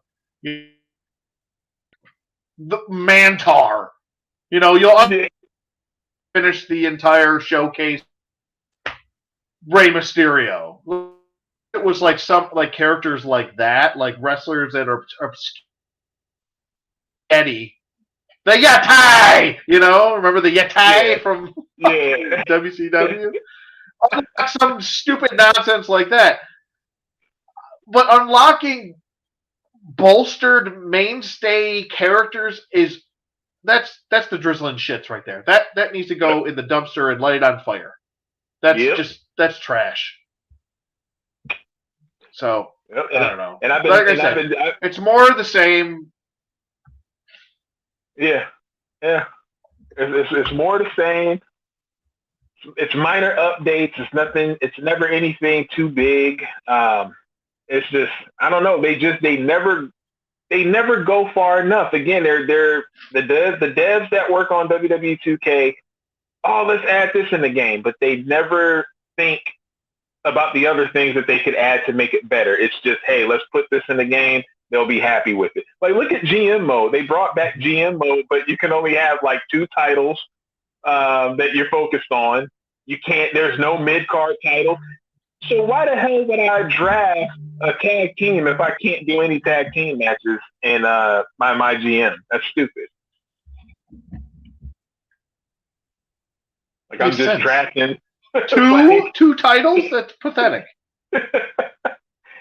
Mantar. You know, you'll finish the entire showcase. Rey Mysterio. It was like some like characters like that, like wrestlers that are Eddie. The Yatai! You know, remember the Yatai from WCW? Some stupid nonsense like that. But unlocking bolstered mainstay characters is that's the drizzling shits right there. That needs to go in the dumpster and light it on fire. That's trash. So I don't know. And it's more of the same. Yeah. It's more the same. It's minor updates. It's nothing. It's never anything too big. It's just I don't know. They never go far enough. Again, they're the devs that work on WWE 2K. Oh, let's add this in the game, but they never think about the other things that they could add to make it better. It's just, hey, let's put this in the game. They'll be happy with it. Like, look at GM mode. They brought back GM mode, but you can only have like 2 titles that you're focused on. You can't. There's no mid-card title. So why the hell would I draft a tag team if I can't do any tag team matches in my GM? That's stupid. Like I'm just drafting two titles. That's pathetic.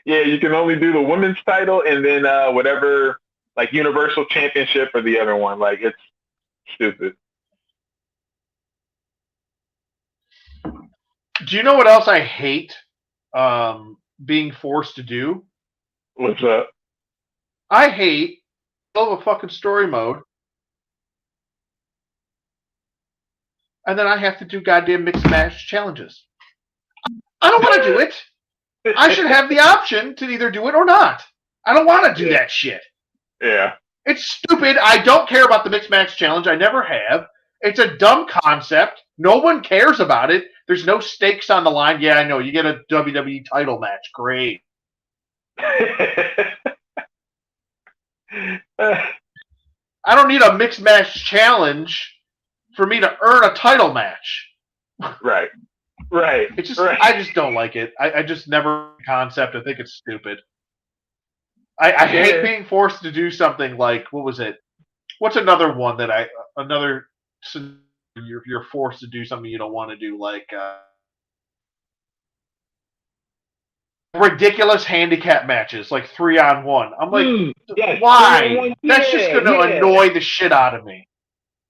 Yeah, you can only do the women's title and then whatever, like Universal Championship or the other one. Like it's stupid. Do you know what else I hate being forced to do? What's up? I hate a fucking story mode. And then I have to do goddamn mixed match challenges. I don't want to do it. I should have the option to either do it or not. I don't want to do that shit. Yeah. It's stupid. I don't care about the mixed match challenge. I never have. It's a dumb concept. No one cares about it. There's no stakes on the line. Yeah, I know. You get a WWE title match. Great. I don't need a mixed match challenge for me to earn a title match. Right. It's just I just don't like it. I just never concept. I think it's stupid. I hate being forced to do something like what was it? What's another one that you're forced to do something you don't want to do, like ridiculous handicap matches, like 3-on-1. I'm like, why? That's just going to annoy the shit out of me.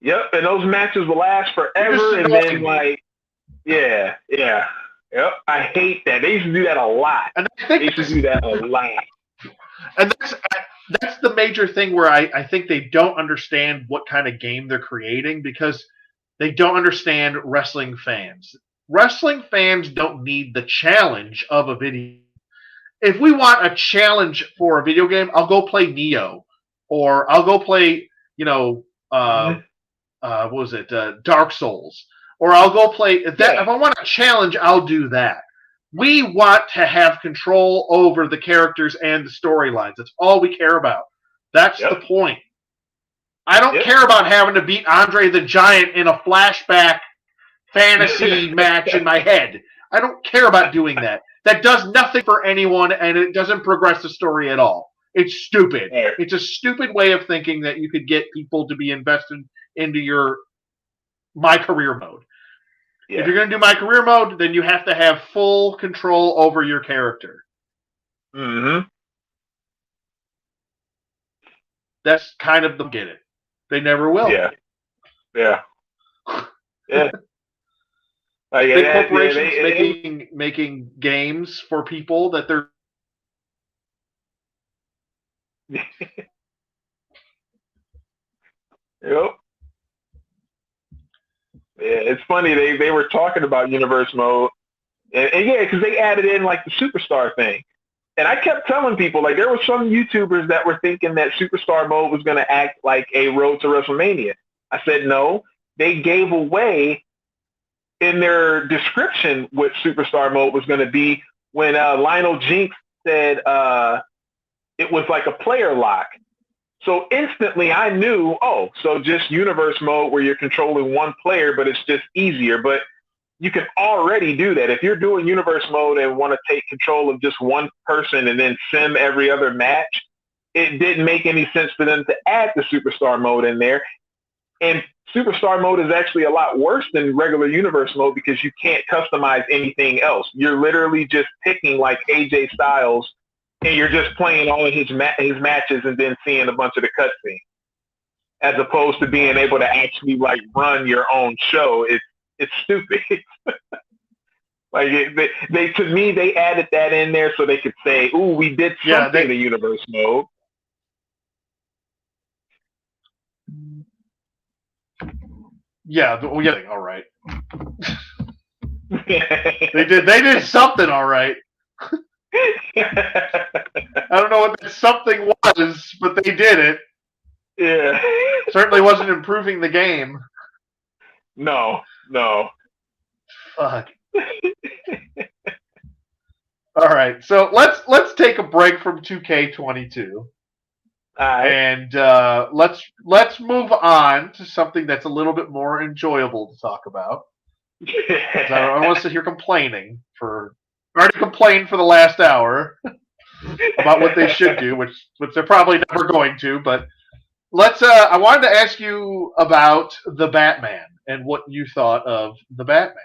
Yep, and those matches will last forever, and then like, yep. I hate that. They used to do that a lot. And they used to do that a lot. And that's the major thing where I think they don't understand what kind of game they're creating because they don't understand wrestling fans. Wrestling fans don't need the challenge of a video. If we want a challenge for a video game, I'll go play Neo, or I'll go play, what was it, Dark Souls, or I'll go play that. If I want a challenge, I'll do that. We want to have control over the characters and the storylines. That's all we care about. That's the point. I don't care about having to beat Andre the Giant in a flashback fantasy match in my head. I don't care about doing that. That does nothing for anyone, and it doesn't progress the story at all. It's stupid. It's a stupid way of thinking that you could get people to be invested into your My Career mode. If you're going to do My Career mode, then you have to have full control over your character. Mm-hmm. That's kind of the get it. They never will. Yeah. Yeah. Yeah. Big corporations making games for people that they're. Yep. Yeah, it's funny. They were talking about universe mode, and yeah, because they added in like the superstar thing. And I kept telling people, like, there were some YouTubers that were thinking that superstar mode was going to act like a Road to WrestleMania. I said no. They gave away in their description what superstar mode was going to be when Lionel Jinx said it was like a player lock. So instantly I knew, oh, so just universe mode where you're controlling one player, but it's just easier. But you can already do that. If you're doing universe mode and want to take control of just one person and then sim every other match, it didn't make any sense for them to add the superstar mode in there. And superstar mode is actually a lot worse than regular universe mode because you can't customize anything else. You're literally just picking like AJ Styles and you're just playing all of his matches and then seeing a bunch of the cutscenes, as opposed to being able to actually like run your own show. It's stupid. Like they to me they added that in there so they could say, "Ooh, we did something to universe mode." Yeah, all right. They did something all right. I don't know what that something was, but they did it. Yeah. Certainly wasn't improving the game. No. Fuck. All right, so let's take a break from 2K22. Right. And let's move on to something that's a little bit more enjoyable to talk about. I don't want to sit here complaining for. I already complained for the last hour about what they should do, which they're probably never going to. But let's. I wanted to ask you about the Batman and what you thought of the Batman.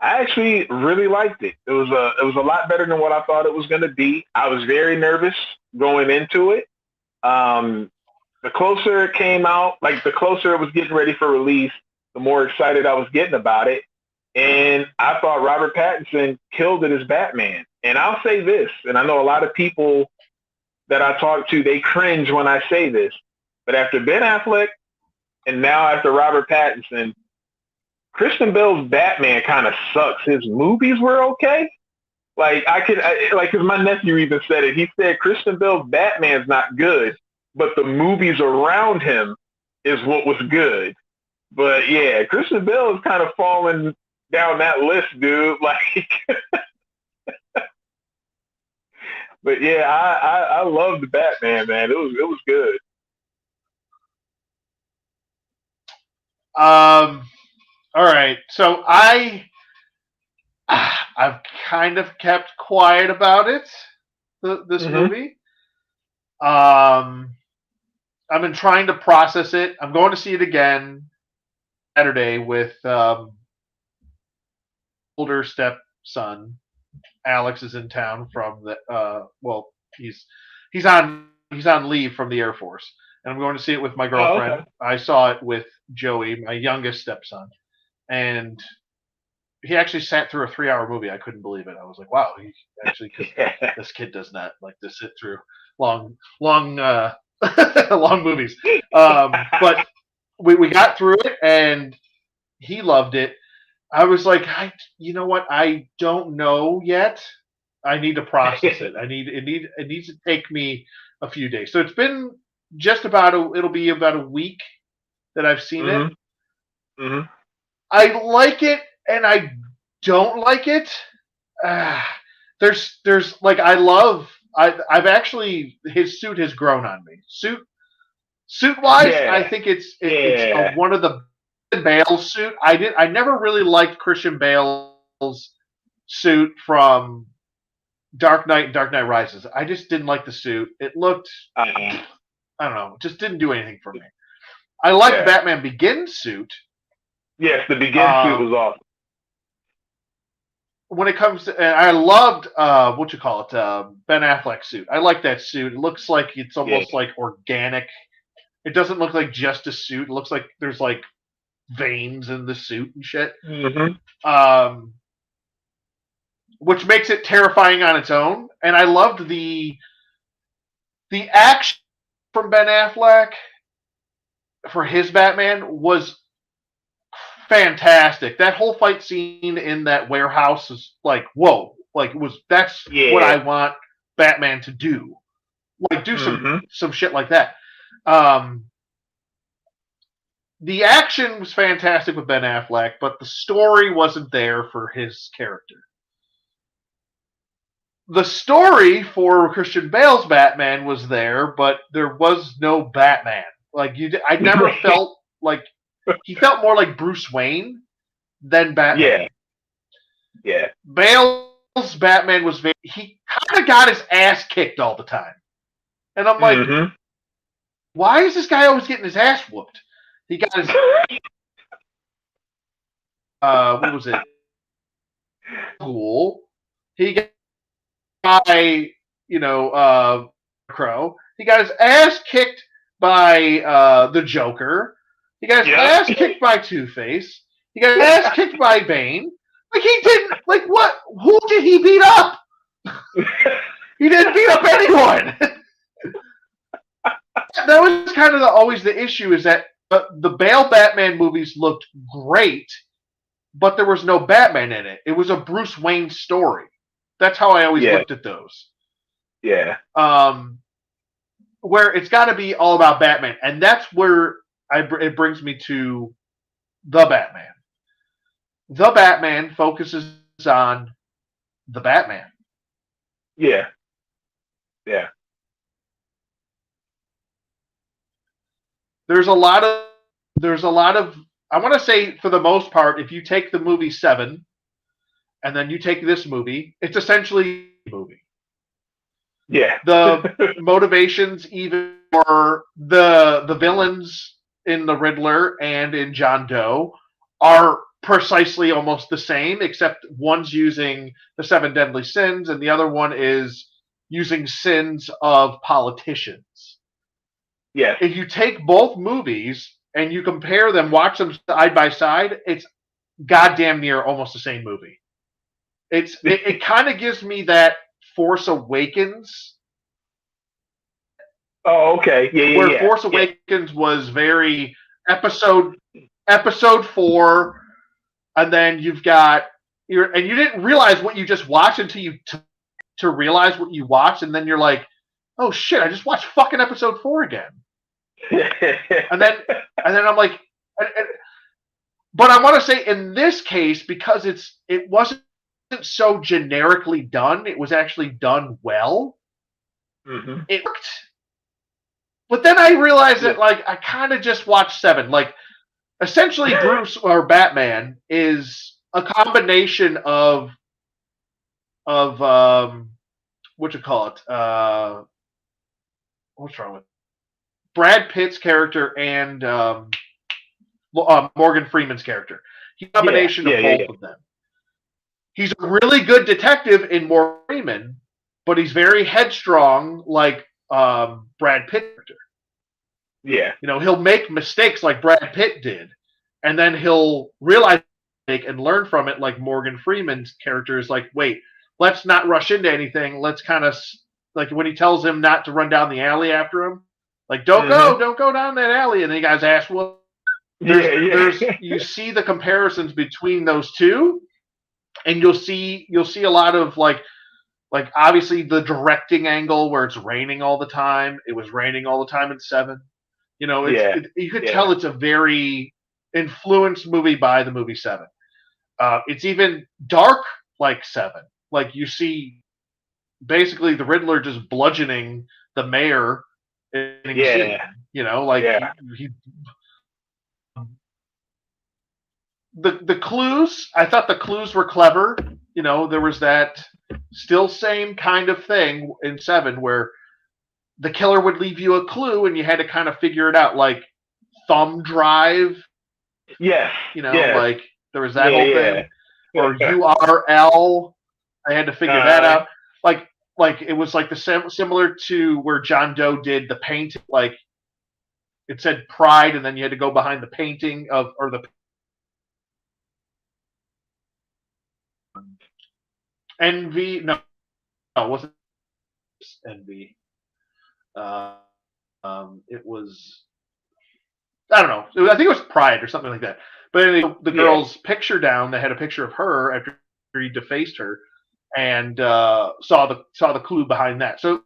I actually really liked it. It was a lot better than what I thought it was going to be. I was very nervous going into it. The closer it came out, like the closer it was getting ready for release, the more excited I was getting about it. And I thought Robert Pattinson killed it as Batman. And I'll say this, and I know a lot of people that I talk to, they cringe when I say this, but after Ben Affleck and now after Robert Pattinson, Christian Bale's Batman kind of sucks. His movies were okay. Like because my nephew even said it. He said Christian Bale's Batman's not good, but the movies around him is what was good. But yeah, Christian Bale is kind of falling down that list, dude. Like, but yeah, I love the Batman, man. It was good. All right, so I've kind of kept quiet about it. This movie. I've been trying to process it. I'm going to see it again Saturday with older stepson. Alex is in town from the he's on leave from the Air Force, and I'm going to see it with my girlfriend. Oh, okay. I saw it with Joey, my youngest stepson, and he actually sat through a 3-hour movie. I couldn't believe it. I was like, wow, he actually this kid does not like to sit through long long movies. But we got through it, and he loved it. I was like, you know what? I don't know yet. I need to process it. It needs to take me a few days. So it's been it'll be about a week that I've seen it. Mm-hmm. I like it and I don't like it. There's like I've actuty his suit has grown on me. Suit wise, yeah. I think it's one of the Bale's suit. I never really liked Christian Bale's suit from Dark Knight and Dark Knight Rises. I just didn't like the suit. It looked I don't know, just didn't do anything for me. I liked Batman Begins suit. Yes, the Begins suit was awesome. When it comes to, I loved Ben Affleck suit. I like that suit. It looks like it's almost like organic It doesn't look like just a suit. It looks like there's like veins in the suit and shit. Which makes it terrifying on its own. And I loved the action from Ben Affleck for his Batman was fantastic. That whole fight scene in that warehouse is like, whoa. Like that's what I want Batman to do. Like do some shit like that. The action was fantastic with Ben Affleck, but the story wasn't there for his character. The story for Christian Bale's Batman was there, but there was no Batman. Like I never felt like he felt more like Bruce Wayne than Batman. Yeah. Bale's Batman was he kind of got his ass kicked all the time, and I'm like, why is this guy always getting his ass whooped? He got his what was it? Cool. He got by Crow. He got his ass kicked by the Joker. He got his ass kicked by Two-Face. He got his ass kicked by Bane. Like he didn't what? Who did he beat up? He didn't beat up anyone. That was kind of always the issue is that the Bale Batman movies looked great, but there was no Batman in it. It was a Bruce Wayne story. That's how I always looked at those. Yeah. Where it's got to be all about Batman, and that's where it brings me to the Batman. The Batman focuses on the Batman. Yeah. There's a lot of I want to say for the most part, if you take the movie 7 and then you take this movie, it's essentially a movie. Yeah. The motivations even for the villains in the Riddler and in John Doe are precisely almost the same, except one's using the 7 deadly sins and the other one is using sins of politicians. Yeah. If you take both movies and you compare them, watch them side by side, it's goddamn near almost the same movie. It kind of gives me that Force Awakens. Oh, okay. Yeah. Where Force Awakens was very episode 4, and then you've got and you didn't realize what you just watched until you to realize what you watched, and then you're like, oh shit, I just watched fucking episode 4 again. and then I'm like, but I want to say in this case, because it wasn't so generically done, it was actually done well. It worked. But then I realized that like I kind of just watched 7. Like essentially Bruce or Batman is a combination of what you call it? What's wrong with Brad Pitt's character and Morgan Freeman's character? He's a combination of both of them. He's a really good detective in Morgan Freeman, but he's very headstrong like Brad Pitt. Yeah. He'll make mistakes like Brad Pitt did, and then he'll realize and learn from it like Morgan Freeman's character is like, wait, let's not rush into anything. Let's kind of like when he tells him not to run down the alley after him, like don't go down that alley, and the guy's ass well. You see the comparisons between those two, and you'll see a lot of like obviously the directing angle where it's raining all the time. It was raining all the time in 7. You could tell it's a very influenced movie by the movie 7. It's even dark like 7. Like you see basically the Riddler just bludgeoning the mayor. The clues, I thought the clues were clever. There was that still same kind of thing in 7 where the killer would leave you a clue and you had to kind of figure it out, like thumb drive. Yes. Like there was that whole thing. Or URL. I had to figure that out. Like it was like the similar to where John Doe did the painting. Like it said Pride, and then you had to go behind the painting of or the Envy. No, it wasn't Envy. Uh, it was I don't know. I think it was Pride or something like that. But anyway, the girl's picture down, they had a picture of her after he defaced her, and saw the clue behind that. So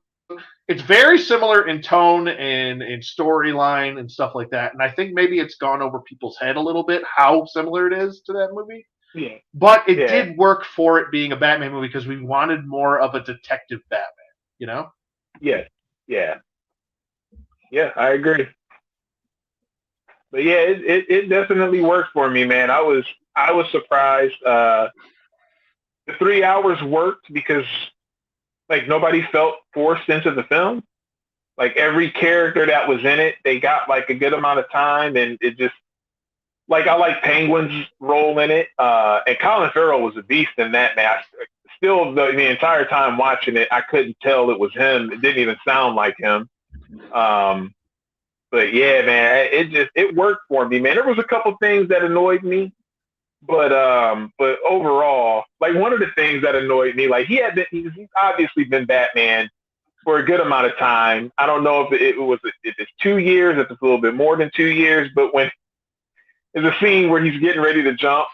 it's very similar in tone and in storyline and stuff like that. And I think maybe it's gone over people's head a little bit how similar it is to that movie. Yeah. But it did work for it being a Batman movie because we wanted more of a detective Batman, you know? Yeah. Yeah. Yeah, I agree. But yeah, it definitely worked for me, man. I was surprised. The 3 hours worked because like nobody felt forced into the film. Like every character that was in it, they got like a good amount of time, and it just like I like Penguin's role in it. And Colin Farrell was a beast in that, man. Still, the entire time watching it, I couldn't tell it was him. It didn't even sound like him. But yeah, man, it worked for me, man. There was a couple things that annoyed me, but overall, like one of the things that annoyed me, like he's obviously been Batman for a good amount of time. I don't know if if it's 2 years, if it's a little bit more than 2 years, but when there's a scene where he's getting ready to jump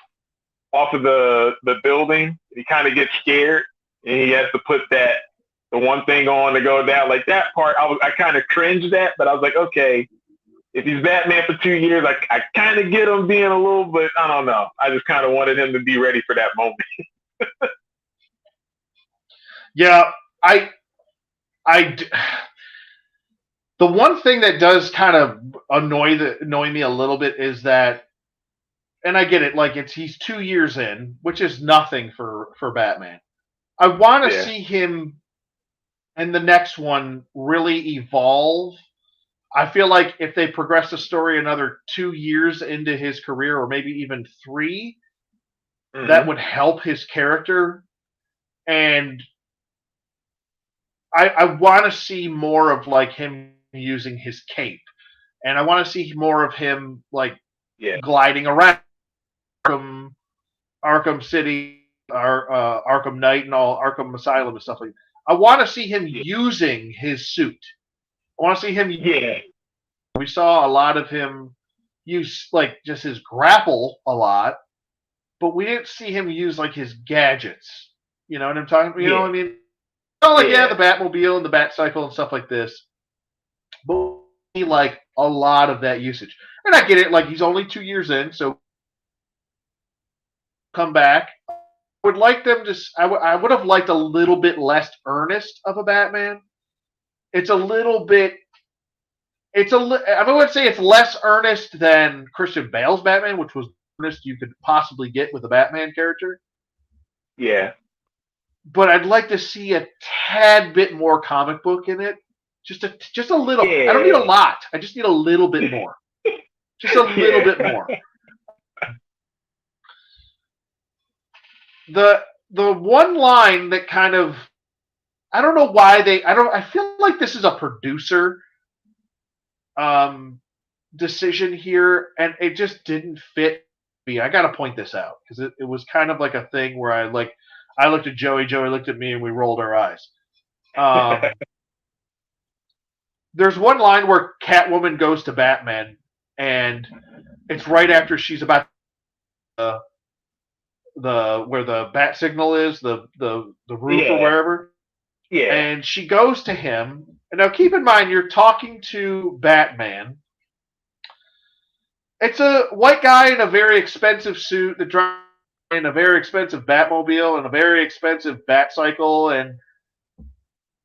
off of the building, he kind of gets scared and he has to put the one thing on to go down. Like that part, I kind of cringed at, but I was like, okay, if he's Batman for 2 years, I kind of get him being a little, but I don't know. I just kind of wanted him to be ready for that moment. Yeah, the one thing that does kind of annoy me a little bit is that, and I get it, like he's 2 years in, which is nothing for Batman. I want to see him in the next one really evolve. I feel like if they progress the story another 2 years into his career, or maybe even 3, that would help his character. And I want to see more of like him using his cape, and I want to see more of him like gliding around Arkham City, Arkham Knight, and all Arkham Asylum and stuff like that. I want to see him using his suit. I want to see him. Yeah. We saw a lot of him use like just his grapple a lot, but we didn't see him use like his gadgets. You know what I'm talking about? You know what I mean? Oh, like the Batmobile and the Batcycle and stuff like this, but like a lot of that usage. And I get it, like he's only 2 years in, so come back. I would like them to. I would have liked a little bit less earnest of a Batman. It's a little bit. I would say it's less earnest than Christian Bale's Batman, which was earnest you could possibly get with a Batman character. Yeah. But I'd like to see a tad bit more comic book in it. Just a little. I don't need a lot. I just need a little bit more. Just a little bit more. The one line that kind of, I don't know why I feel like this is a producer decision here, and it just didn't fit me. I got to point this out because it was kind of like a thing where I looked at Joey looked at me, and we rolled our eyes. There's one line where Catwoman goes to Batman, and it's right after she's about where the bat signal is, the roof or wherever. Yeah. And she goes to him. And now keep in mind, you're talking to Batman. It's a white guy in a very expensive suit that drives in a very expensive Batmobile and a very expensive Batcycle, and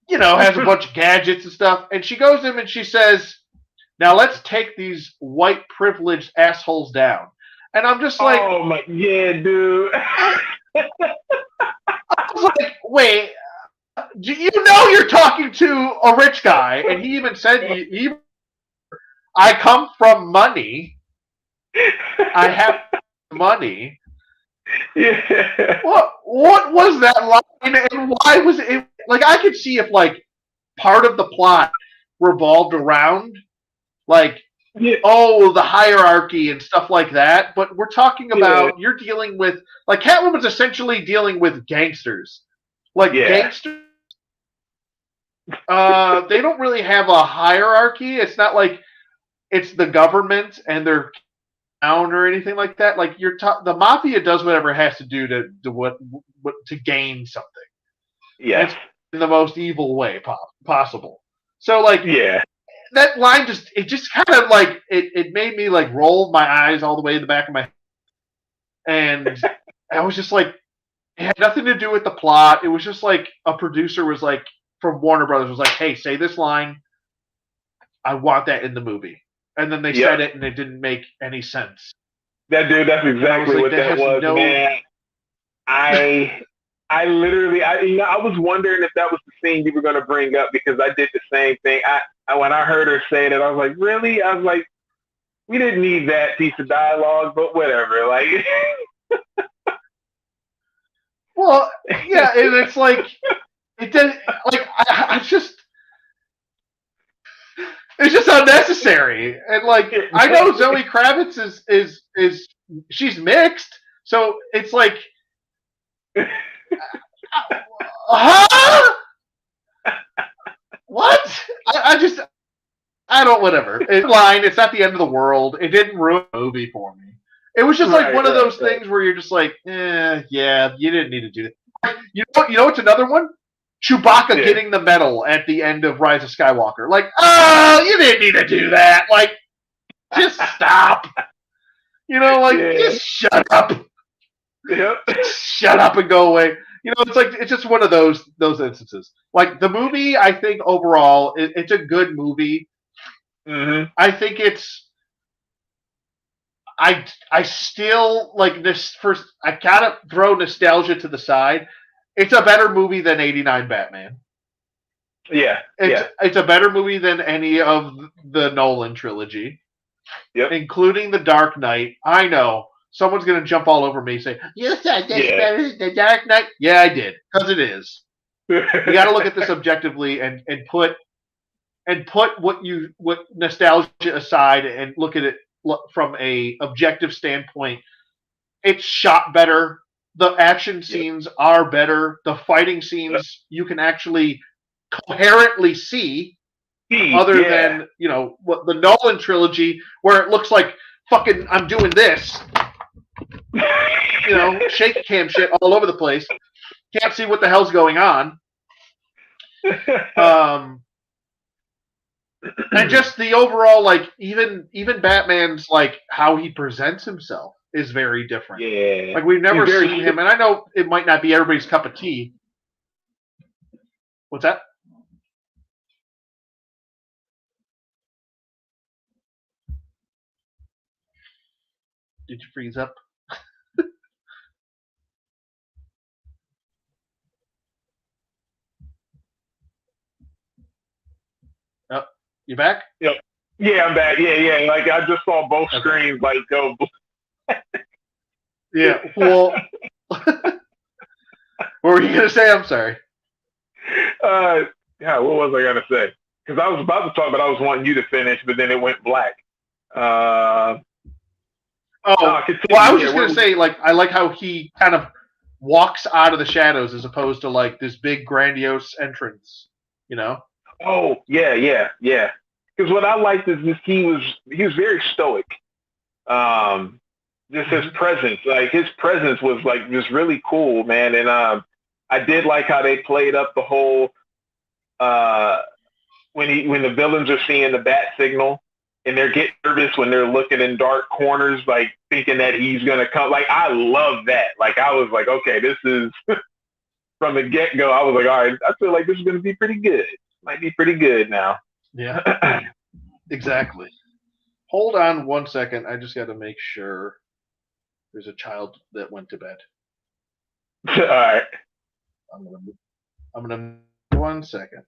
has a bunch of gadgets and stuff. And she goes to him and she says, "Now let's take these white privileged assholes down." And I'm just like, "Oh my, yeah, dude." I was like, "Wait, you're talking to a rich guy," and he even said, "I come from money. I have money." Yeah. What was that line, and why was it? Like, I could see if like part of the plot revolved around like Yeah, the hierarchy and stuff like that. But we're talking yeah, about you're dealing with like Catwoman's essentially dealing with gangsters. Like yeah, gangsters, they don't really have a hierarchy. It's not like it's the government and they're down or anything like that. Like the mafia does whatever it has to do to to gain something, and yes, it's in the most evil way possible. So like yeah, that line just kind of like it made me like roll my eyes all the way in the back of my head, and I was just like it had nothing to do with the plot. It was just like a producer was like from Warner Brothers was like, hey, say this line. I want that in the movie. And then they yep. said it and it didn't make any sense. That dude, that's And I was exactly like, what that that has was, no. man. I I literally, I was wondering if that was the scene you were going to bring up because I did the same thing. When I heard her saying it, I was like, really? I was like, we didn't need that piece of dialogue, but whatever. Like, Well, yeah, and it's like it did. Like I just it's just unnecessary. And like I know Zoe Kravitz is she's mixed, so it's like, huh? What? I just I don't whatever. It's line. It's not the end of the world. It didn't ruin the movie for me. It was just like right, one of right, those right. things where you're just like, yeah, you didn't need to do that. You know what's another one? Chewbacca Yeah, getting the medal at the end of Rise of Skywalker. Like, you didn't need to do that. Like, just stop. Like yeah, just shut up. yep. Just shut up and go away. It's like it's just one of those instances. Like the movie, I think overall, it's a good movie. Hmm. I think it's I still like this first. I gotta throw nostalgia to the side. It's a better movie than '89 Batman. Yeah, It's yeah, it's a better movie than any of the Nolan trilogy, yep, including The Dark Knight. I know someone's gonna jump all over me saying you said this yeah. better than The Dark Knight. Yeah, I did because it is. You got to look at this objectively and put what nostalgia aside and look at it from a objective standpoint. It's shot better. The action Yep, scenes are better. The fighting yep. scenes you can actually coherently see, other Yeah. than what the Nolan trilogy, where it looks like fucking I'm doing this, shake cam shit all over the place. Can't see what the hell's going on. Um, and just the overall, like even Batman's like how he presents himself is very different. Yeah. Like we've He's never very, seen him, and I know it might not be everybody's cup of tea. What's that? Did you freeze up? Oh, you back? yep. Yeah, I'm back. Yeah, yeah. Like I just saw both Okay. screens like go. Yeah. Well, what were you gonna say? I'm sorry. uh, yeah. What was I gonna say? Because I was about to talk, but I was wanting you to finish, but then it went black. No, Oh, well, I continue. was Yeah. just gonna say, like, I like how he kind of walks out of the shadows as opposed to like this big grandiose entrance. You know? Oh, yeah, yeah, yeah. Because what I liked is this, he was very stoic. Um, just his Mm-hmm. presence, like his presence was like just really cool, man. And I did like how they played up the whole uh when the villains are seeing the bat signal and they're getting nervous when they're looking in dark corners, like thinking that he's gonna come. Like I love that. Like I was like, okay, this is from the get go. I was like, all right, I feel like this is gonna be pretty good. Might be pretty good now. Yeah. Exactly. Hold on one second. I just got to make sure there's a child that went to bed. All right. I'm gonna. I'm gonna. 1 second.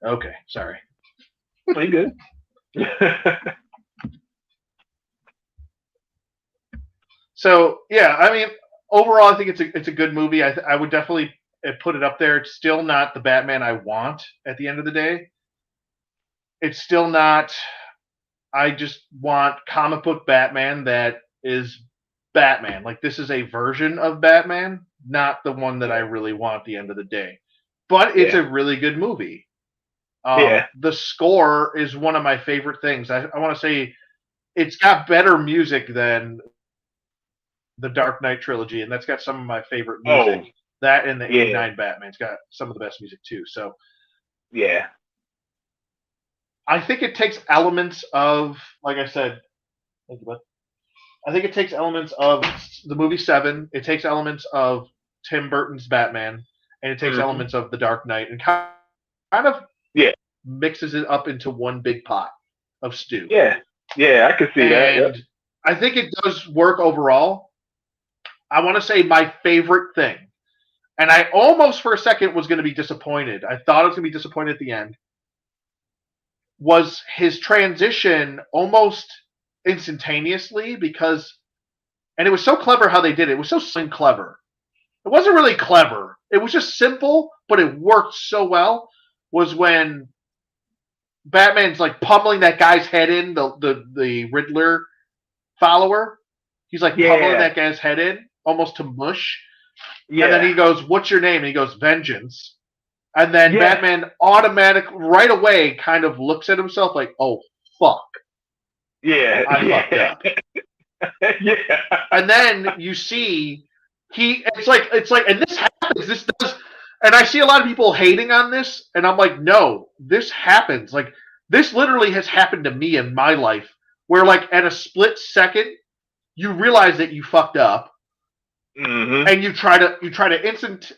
Okay, sorry. Pretty good. So yeah, I mean, overall, I think it's a good movie. I would definitely put it up there. It's still not the Batman I want at the end of the day. It's still not. I just want comic book Batman that is Batman. Like this is a version of Batman, not the one that I yeah. really want at the end of the day. But it's Yeah. a really good movie. Yeah. The score is one of my favorite things. I want to say it's got better music than the Dark Knight trilogy, and that's got some of my favorite music. Oh, That and the yeah. '89 Batman's got some of the best music too. So Yeah. I think it takes elements of, like I said, I think it takes elements of the movie Seven. It takes elements of Tim Burton's Batman, and it takes Hmm. elements of the Dark Knight, and kind of Yeah. mixes it up into one big pot of stew. Yeah. Yeah. I can see that. Yep. And I think it does work overall. I want to say my favorite thing, and I almost for a second was going to be disappointed. I thought I was going to be disappointed at the end. Was his transition almost instantaneously because, and it was so clever how they did it. It was so clever. It wasn't really clever. It was just simple, but it worked so well. Was when Batman's like pummeling that guy's head in, the Riddler follower. He's like pummeling Yeah. that guy's head in almost to mush. And then Yeah. he goes, "What's your name?" And he goes, "Vengeance." And then Yeah. Batman right away kind of looks at himself like, "Oh fuck, Yeah. I fucked Yeah. up." Yeah. And then you see it's like and this happens. This does, and I see a lot of people hating on this, and I'm like, no, this happens. Like this literally has happened to me in my life, where like at a split second you realize that you fucked up, Hmm. and you try to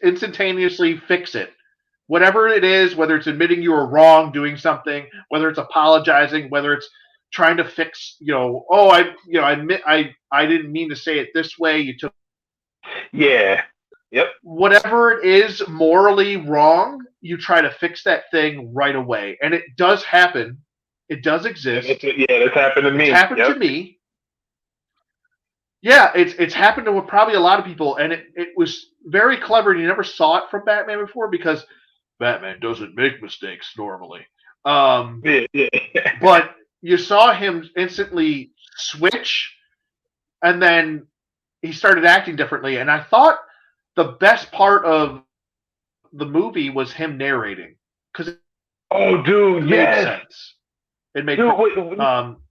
instantaneously fix it. Whatever it is, whether it's admitting you were wrong doing something, whether it's apologizing, whether it's trying to fix, oh, I admit I didn't mean to say it this way. You took Yeah. Yep. whatever it is morally wrong, you try to fix that thing right away. And it does happen. It does And exist. that's happened to It's me. happened to Yep. me. Yeah, it's happened to probably a lot of people, and it was very clever. And you never saw it from Batman before because Batman doesn't make mistakes normally. Um, Yeah. Yeah. but you saw him instantly switch, and then he started acting differently. And I thought the best part of the movie was him narrating because it Oh, dude. made Yes. sense. It made Dude, um,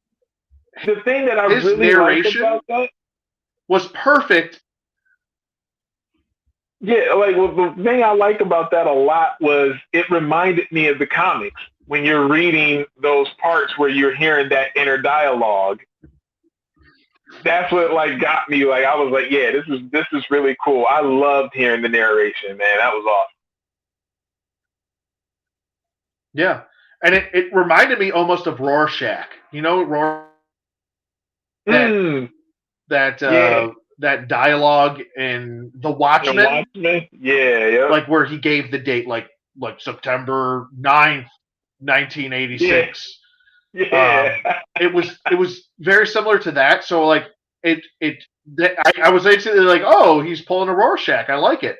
the thing that I his really liked narration about that, was perfect. yeah, like well, the thing I like about that a lot was it reminded me of the comics when you're reading those parts where you're hearing that inner dialogue. That's what like got me. Like I was like, yeah, this is really cool. I loved hearing the narration, man. That was awesome. Yeah, and it reminded me almost of Rorschach. Rorschach, that Mm, that yeah, that dialogue in The the Watchmen, Watchmen. Yeah, yep, like where he gave the date, like September 9th, yeah, 1986. yeah, It was very similar to that. So like I was basically like, oh, he's pulling a Rorschach. I like it,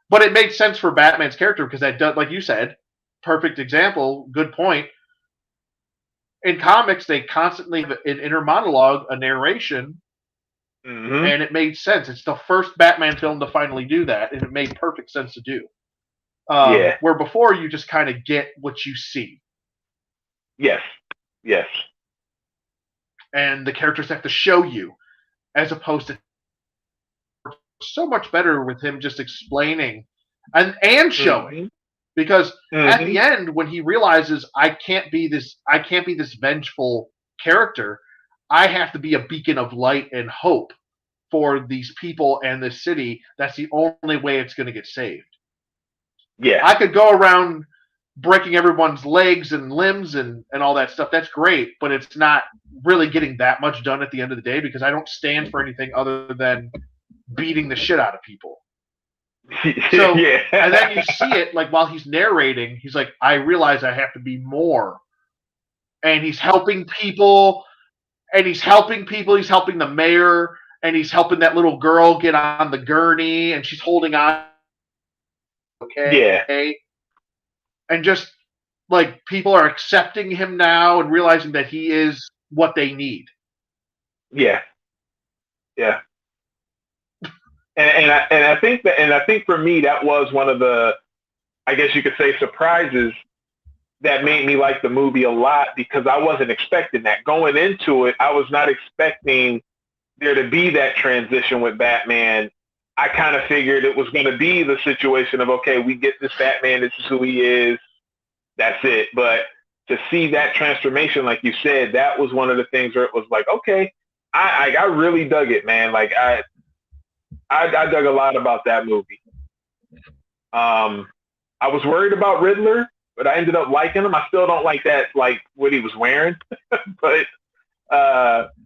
but it made sense for Batman's character because that does, like you said, perfect example, good point. In comics, they constantly have an inner monologue, a narration, hmm, and it made sense. It's the first Batman film to finally do that, and it made perfect sense to do. yeah, Where before you just kind of get what you see, yes, yes, and the characters have to show you, as opposed to so much better with him just explaining and showing. hmm, Because at hmm, the end, when he realizes I can't be this vengeful character, I have to be a beacon of light and hope for these people and this city. That's the only way it's going to get saved. yeah, I could go around breaking everyone's legs and limbs and all that stuff. That's great, but it's not really getting that much done at the end of the day because I don't stand for anything other than beating the shit out of people. So, yeah. and then you see it like while he's narrating, he's like, I realize I have to be more. And he's helping people, and he's helping people. He's helping the mayor, and he's helping that little girl get on the gurney, and she's holding on. Yeah. Okay. And just like people are accepting him now and realizing that he is what they need. Yeah. Yeah. And I think for me that was one of the, I guess you could say, surprises that made me like the movie a lot, because I wasn't expecting that. Going into it, I was not expecting there to be that transition with Batman. I kind of figured it was going to be the situation of, okay, we get this Batman, this is who he is, that's it. But to see that transformation, like you said, that was one of the things where it was like, okay, I really dug it, man. Like I dug a lot about that movie. I was worried about Riddler, but I ended up liking him. I still don't like that, like what he was wearing, but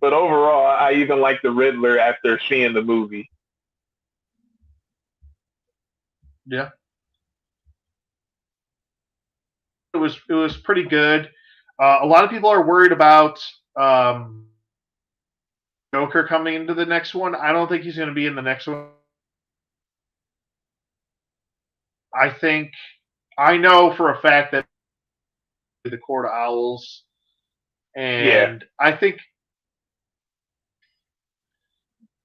overall, I even like the Riddler after seeing the movie. Yeah, it was pretty good. A lot of people are worried about Joker coming into the next one. I don't think he's going to be in the next one. I think I know for a fact that the Court of Owls, and I think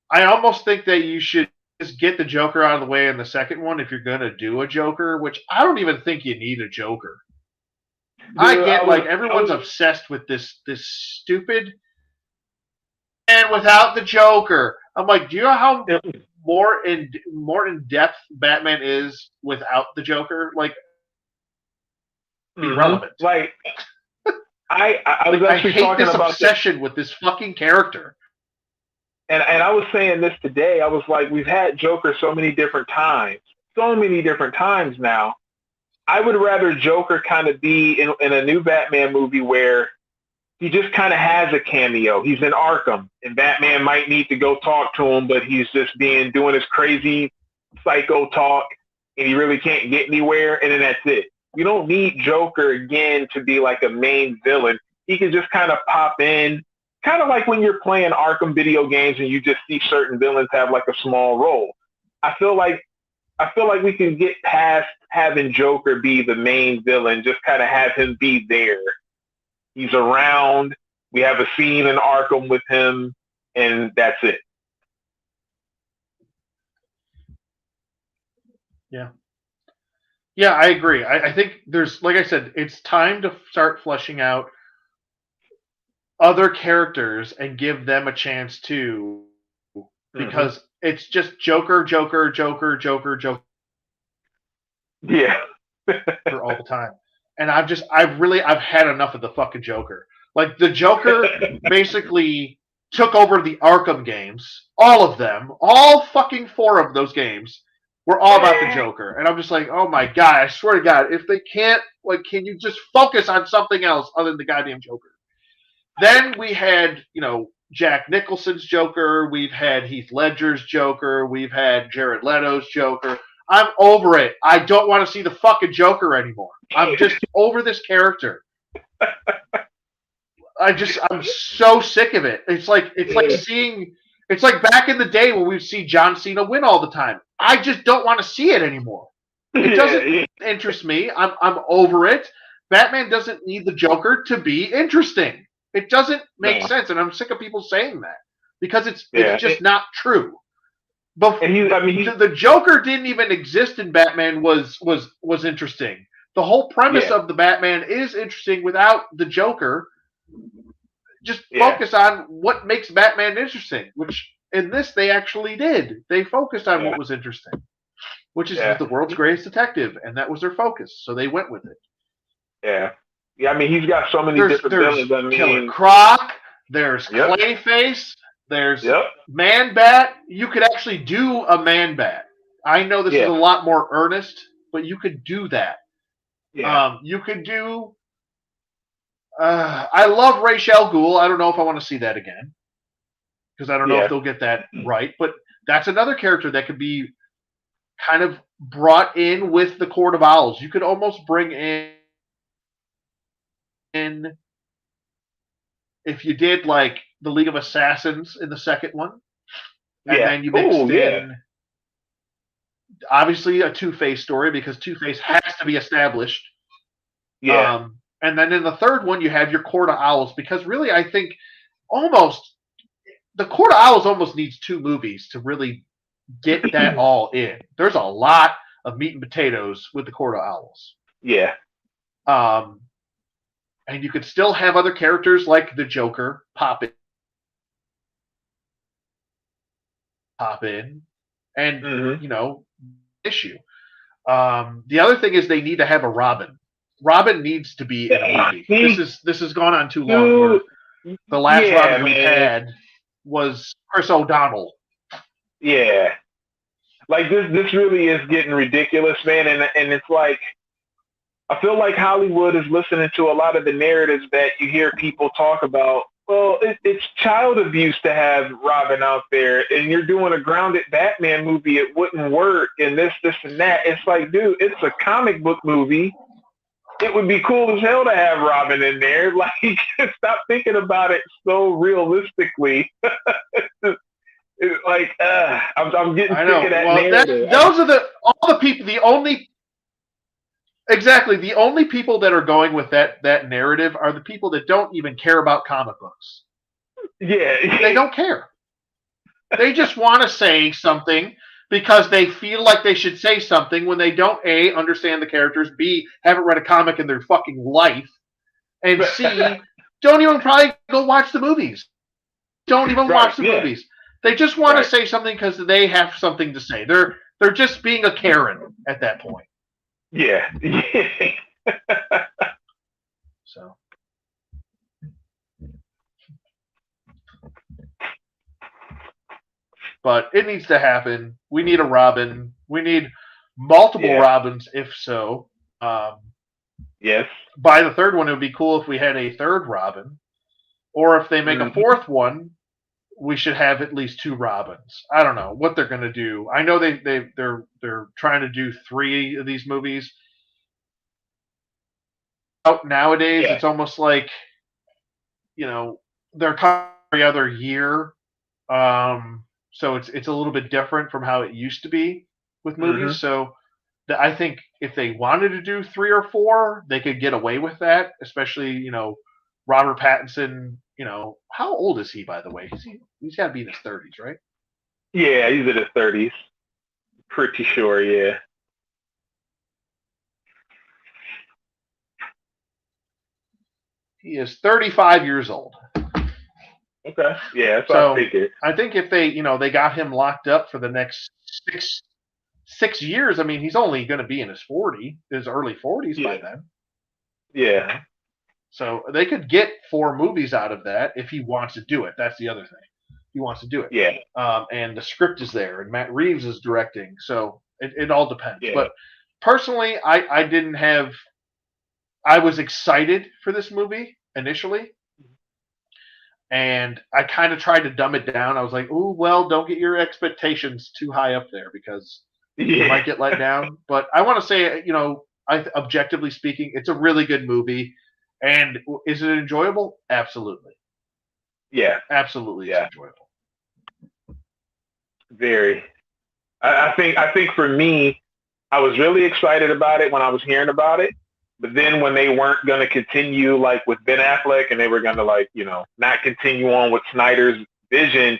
I almost think that you should just get the Joker out of the way in the second one if you're going to do a Joker, which I don't even think you need a Joker. Dude, I get like everyone's obsessed with this stupid, and without the Joker. I'm like, do you know how more in depth Batman is without the Joker? Like, irrelevant. Like, I was actually talking this about obsession with this fucking character. And I was saying this today. I was like, we've had Joker so many different times now. I would rather Joker kind of be in a new Batman movie where he just kind of has a cameo. He's in Arkham, and Batman might need to go talk to him, but he's just doing his crazy psycho talk, and he really can't get anywhere, and then that's it. You don't need Joker again to be like a main villain. He can just kind of pop in, kind of like when you're playing Arkham video games and you just see certain villains have like a small role. I feel like we can get past having Joker be the main villain, just kind of have him be there. He's around. We have a scene in Arkham with him, and that's it. Yeah. Yeah, I agree. I think there's, like I said, it's time to start fleshing out other characters and give them a chance too, because it's just Joker. Yeah. all the time. And I've had enough of the fucking Joker. Like, the Joker basically took over the Arkham games, all of them, all fucking 4 of those games were all about the Joker. And I'm just like, oh my God, I swear to God, if they can't, like, can you just focus on something else other than the goddamn Joker? Then we had, Jack Nicholson's Joker. We've had Heath Ledger's Joker. We've had Jared Leto's Joker. I'm over it. I don't want to see the fucking Joker anymore. I'm just over this character. I'm so sick of it. It's like back in the day when we'd see John Cena win all the time. I just don't want to see it anymore. It doesn't interest me. I'm over it. Batman doesn't need the Joker to be interesting. It doesn't make sense, and I'm sick of people saying that because it's just not true. But the Joker didn't even exist in Batman was interesting. The whole premise of the Batman is interesting without the Joker. Just focus on what makes Batman interesting, which in this they actually did. They focused on what was interesting, which is the world's greatest detective, and that was their focus. So they went with it. Yeah. Yeah, I mean, he's got so many different villains. I mean, Killer Croc, there's Clayface, there's Man Bat. You could actually do a Man Bat. I know this is a lot more earnest, but you could do that. Yeah. You could do... I love Ra's al Ghul. I don't know if I want to see that again, because I don't know if they'll get that right. But that's another character that could be kind of brought in with the Court of Owls. You could almost bring in if you did like the League of Assassins in the second one, and Yeah. then you Oh mixed yeah. in obviously a Two-Face story because Two-Face has to be established. Yeah. And then in the third one, you have your Court of Owls because really, I think almost the Court of Owls almost needs 2 movies to really get that all in. There's a lot of meat and potatoes with the Court of Owls. Yeah. Um, and you could still have other characters like the Joker pop in, and Mm-hmm. issue. The other thing is they need to have a Robin. Robin needs to be in a movie. This has gone on too long. Where Dude, the last yeah, Robin we had was Chris O'Donnell. Yeah. Like this really is getting ridiculous, man. And it's like I feel like Hollywood is listening to a lot of the narratives that you hear people talk about. Well, it's child abuse to have Robin out there, and you're doing a grounded Batman movie. It wouldn't work, and this, and that. It's like, dude, it's a comic book movie. It would be cool as hell to have Robin in there. Like, stop thinking about it so realistically. It's like, I'm getting sick of that narrative. Those are all the people. The only people that are going with that narrative are the people that don't even care about comic books. Yeah, they don't care. They just want to say something because they feel like they should say something when they don't A, understand the characters, B, haven't read a comic in their fucking life, and C, don't even probably go watch the movies. Don't even watch the movies. They just want to say something because they have something to say. They're just being a Karen at that point. Yeah. So. But it needs to happen. We need a Robin. We need multiple Robins, if so. Yes. By the third one, it would be cool if we had a third Robin. Or if they make a fourth one, we should have at least 2 Robins. I don't know what they're going to do. I know they're trying to do 3 of these movies. Nowadays, it's almost like, they're coming every other year. So it's a little bit different from how it used to be with movies. So I think if they wanted to do 3 or 4, they could get away with that. Especially Robert Pattinson. How old is he, by the way? He's got to be in his 30s, right? Yeah, he's in his 30s. Pretty sure, yeah. He is 35 years old. Okay. Yeah, that's what I figured. I think if they got him locked up for the next six years, I mean, he's only going to be in his early 40s by then. Yeah. So they could get 4 movies out of that if he wants to do it. That's the other thing. He wants to do it. Yeah. And the script is there, and Matt Reeves is directing. So it all depends. Yeah. But personally, I didn't have. I was excited for this movie initially. And I kind of tried to dumb it down. I was like, "Ooh, well, don't get your expectations too high up there because you might get let down." But I want to say, objectively speaking, it's a really good movie. And is it enjoyable? Absolutely. Yeah, absolutely, it's enjoyable. Very. I think for me, I was really excited about it when I was hearing about it. But then when they weren't going to continue like with Ben Affleck and they were going to not continue on with Snyder's vision,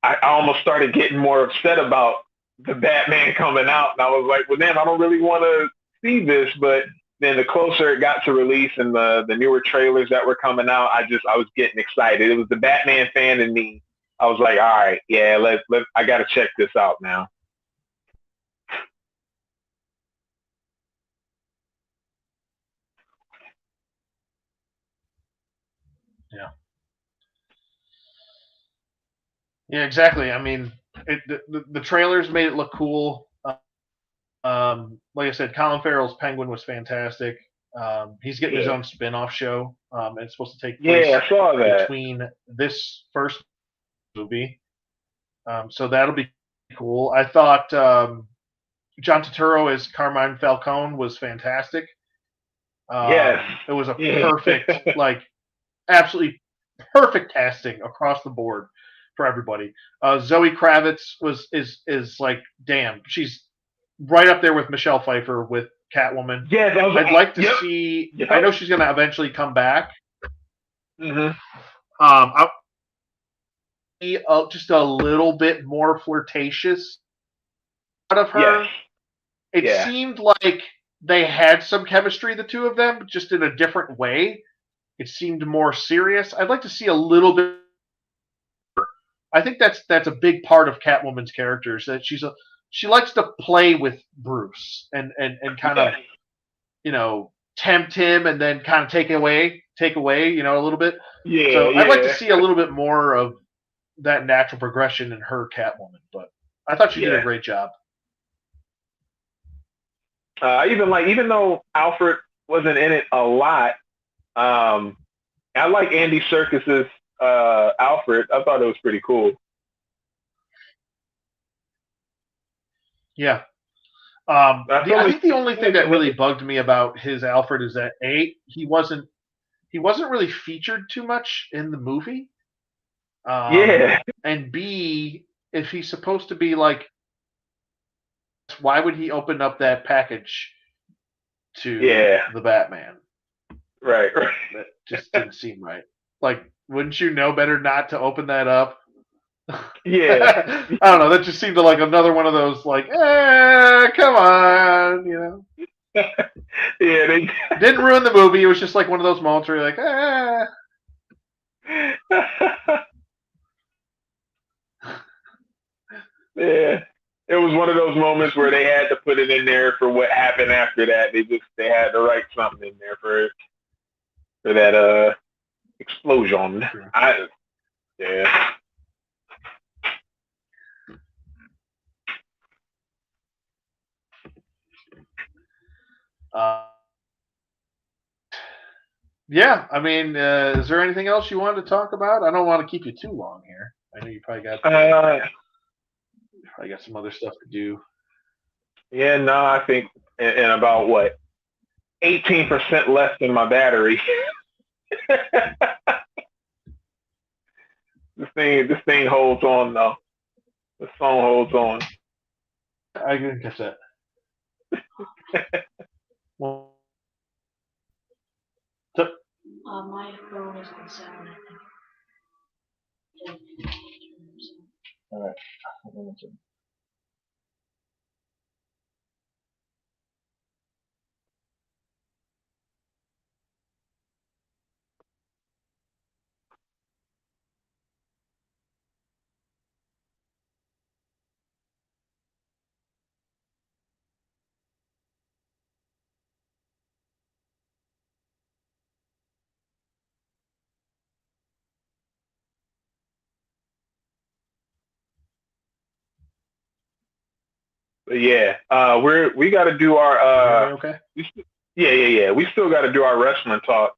I almost started getting more upset about the Batman coming out. And I was like, well, damn, I don't really want to see this. But then the closer it got to release and the newer trailers that were coming out, I was getting excited. It was the Batman fan in me. I was like, all right, yeah, I got to check this out now. Yeah. Yeah, exactly. I mean, the trailers made it look cool. Like I said, Colin Farrell's Penguin was fantastic. He's getting his own spin-off show. And it's supposed to take place I saw that. between this first movie. So that'll be cool. I thought John Turturro as Carmine Falcone was fantastic. Yes. It was a Yeah. perfect, like, absolutely perfect casting across the board for everybody. Zoe Kravitz is like, damn, she's right up there with Michelle Pfeiffer with Catwoman. Yes, I'd like to yep. see. Yep. I know she's going to eventually come back. Mm-hmm. I'll be just a little bit more flirtatious out of her. Yes. It Yeah. seemed like they had some chemistry, the two of them, just in a different way. It seemed more serious. I'd like to see a little bit. I think that's a big part of Catwoman's character is that she likes to play with Bruce and kind of, you know, tempt him and then kind of take away, you know, a little bit. Yeah. So Yeah. I'd like to see a little bit more of that natural progression in her Catwoman, but I thought she did a great job. Even though Alfred wasn't in it a lot, I like Andy Serkis's Alfred. I thought it was pretty cool. Yeah. I think the only thing that really bugged me about his Alfred is that he wasn't really featured too much in the movie. And B, if he's supposed to be like, why would he open up that package to the Batman? Right. That just didn't seem right. Like, wouldn't you know better not to open that up? Yeah. I don't know. That just seemed like another one of those, like, come on, you know. Yeah, they didn't ruin the movie. It was just like one of those moments where you're like, Yeah. It was one of those moments where they had to put it in there for what happened after that. They had to write something in there for that explosion. Sure. Yeah. Yeah, I mean, is there anything else you wanted to talk about? I don't want to keep you too long here. I know you probably got some other stuff to do. Yeah, no, I think in about what 18% left in my battery. This thing holds on though. The phone holds on. I can catch that. Well, my phone is on sound. all right. But yeah, we got to do our okay. Yeah. We still got to do our wrestling talk.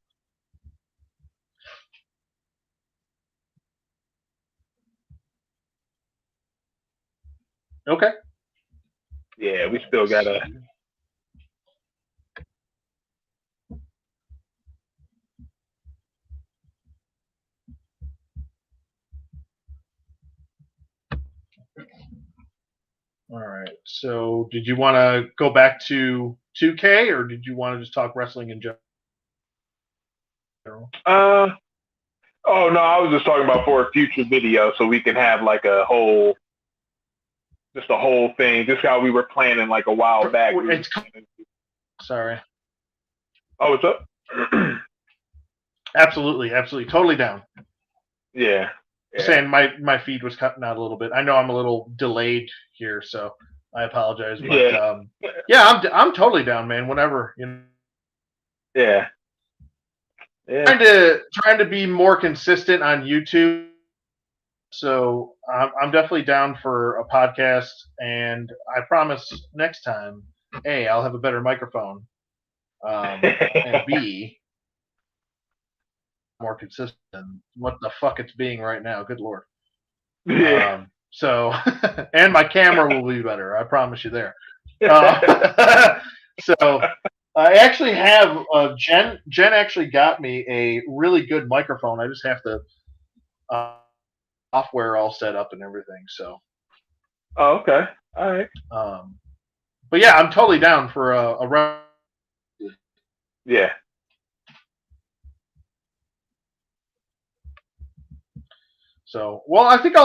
Okay. Yeah, we still got to. All right. So, did you want to go back to 2K, or did you want to just talk wrestling in general? Oh no, I was just talking about for a future video, so we can have like a whole thing, just how we were planning like a while back. Sorry. Oh, what's up? Absolutely, totally down. Yeah. Saying my feed was cutting out a little bit. I know I'm a little delayed here, so I apologize. But I'm totally down, man. Whenever, you know. Yeah. Trying to be more consistent on YouTube. So I'm definitely down for a podcast, and I promise next time, A, I'll have a better microphone, and B, more consistent than what the fuck it's being right now. Good Lord. Yeah. So, and my camera will be better. I promise you there. So I actually have Jen. Jen actually got me a really good microphone. I just have to software all set up and everything. So, Oh, okay. All right. um, but yeah, I'm totally down for a round. Yeah. So, well, I think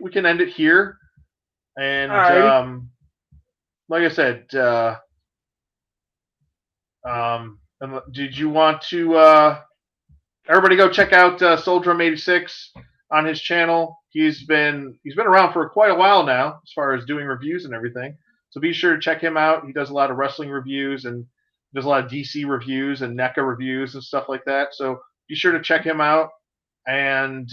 we can end it here. All And righty. like I said, did you want to everybody go check out Souldrum86 on his channel? He's been around for quite a while now as far as doing reviews and everything. So be sure to check him out. He does a lot of wrestling reviews and does a lot of DC reviews and NECA reviews and stuff like that. So be sure to check him out. And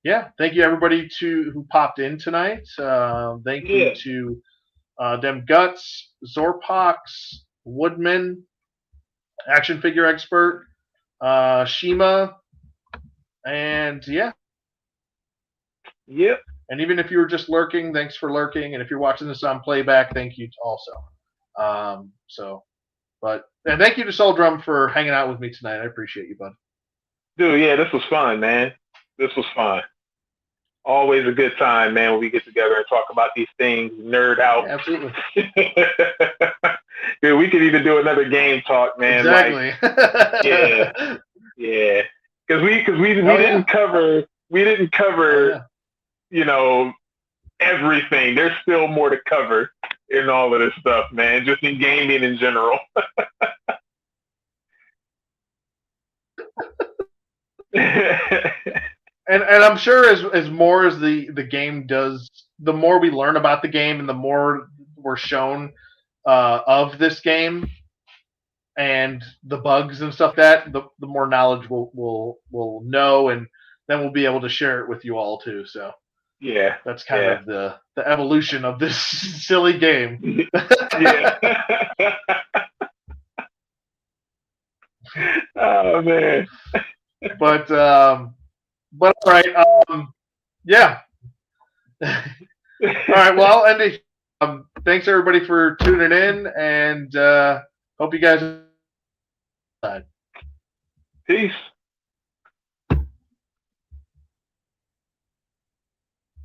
yeah, thank you everybody who popped in tonight. Thank you to Dem Guts, Zorpox, Woodman, Action Figure Expert, Shima, and yeah. Yep. And even if you were just lurking, thanks for lurking. And if you're watching this on playback, thank you also. And thank you to Souldrum for hanging out with me tonight. I appreciate you, bud. Dude, yeah, this was fun, man. This was fun. Always a good time, man, when we get together and talk about these things, nerd out. Yeah, absolutely. Dude, we could even do another game talk, man. Exactly. Like, yeah. Because we didn't cover you know, everything. There's still more to cover in all of this stuff, man. Just in gaming in general. And I'm sure as more as the game does, the more we learn about the game and the more we're shown of this game and the bugs and stuff the more knowledge we'll know, and then we'll be able to share it with you all too. So yeah, that's kind of the evolution of this silly game. Yeah. Oh man. But all right, yeah. All right, well, I'll end it. Thanks everybody for tuning in, and hope you guys. Peace.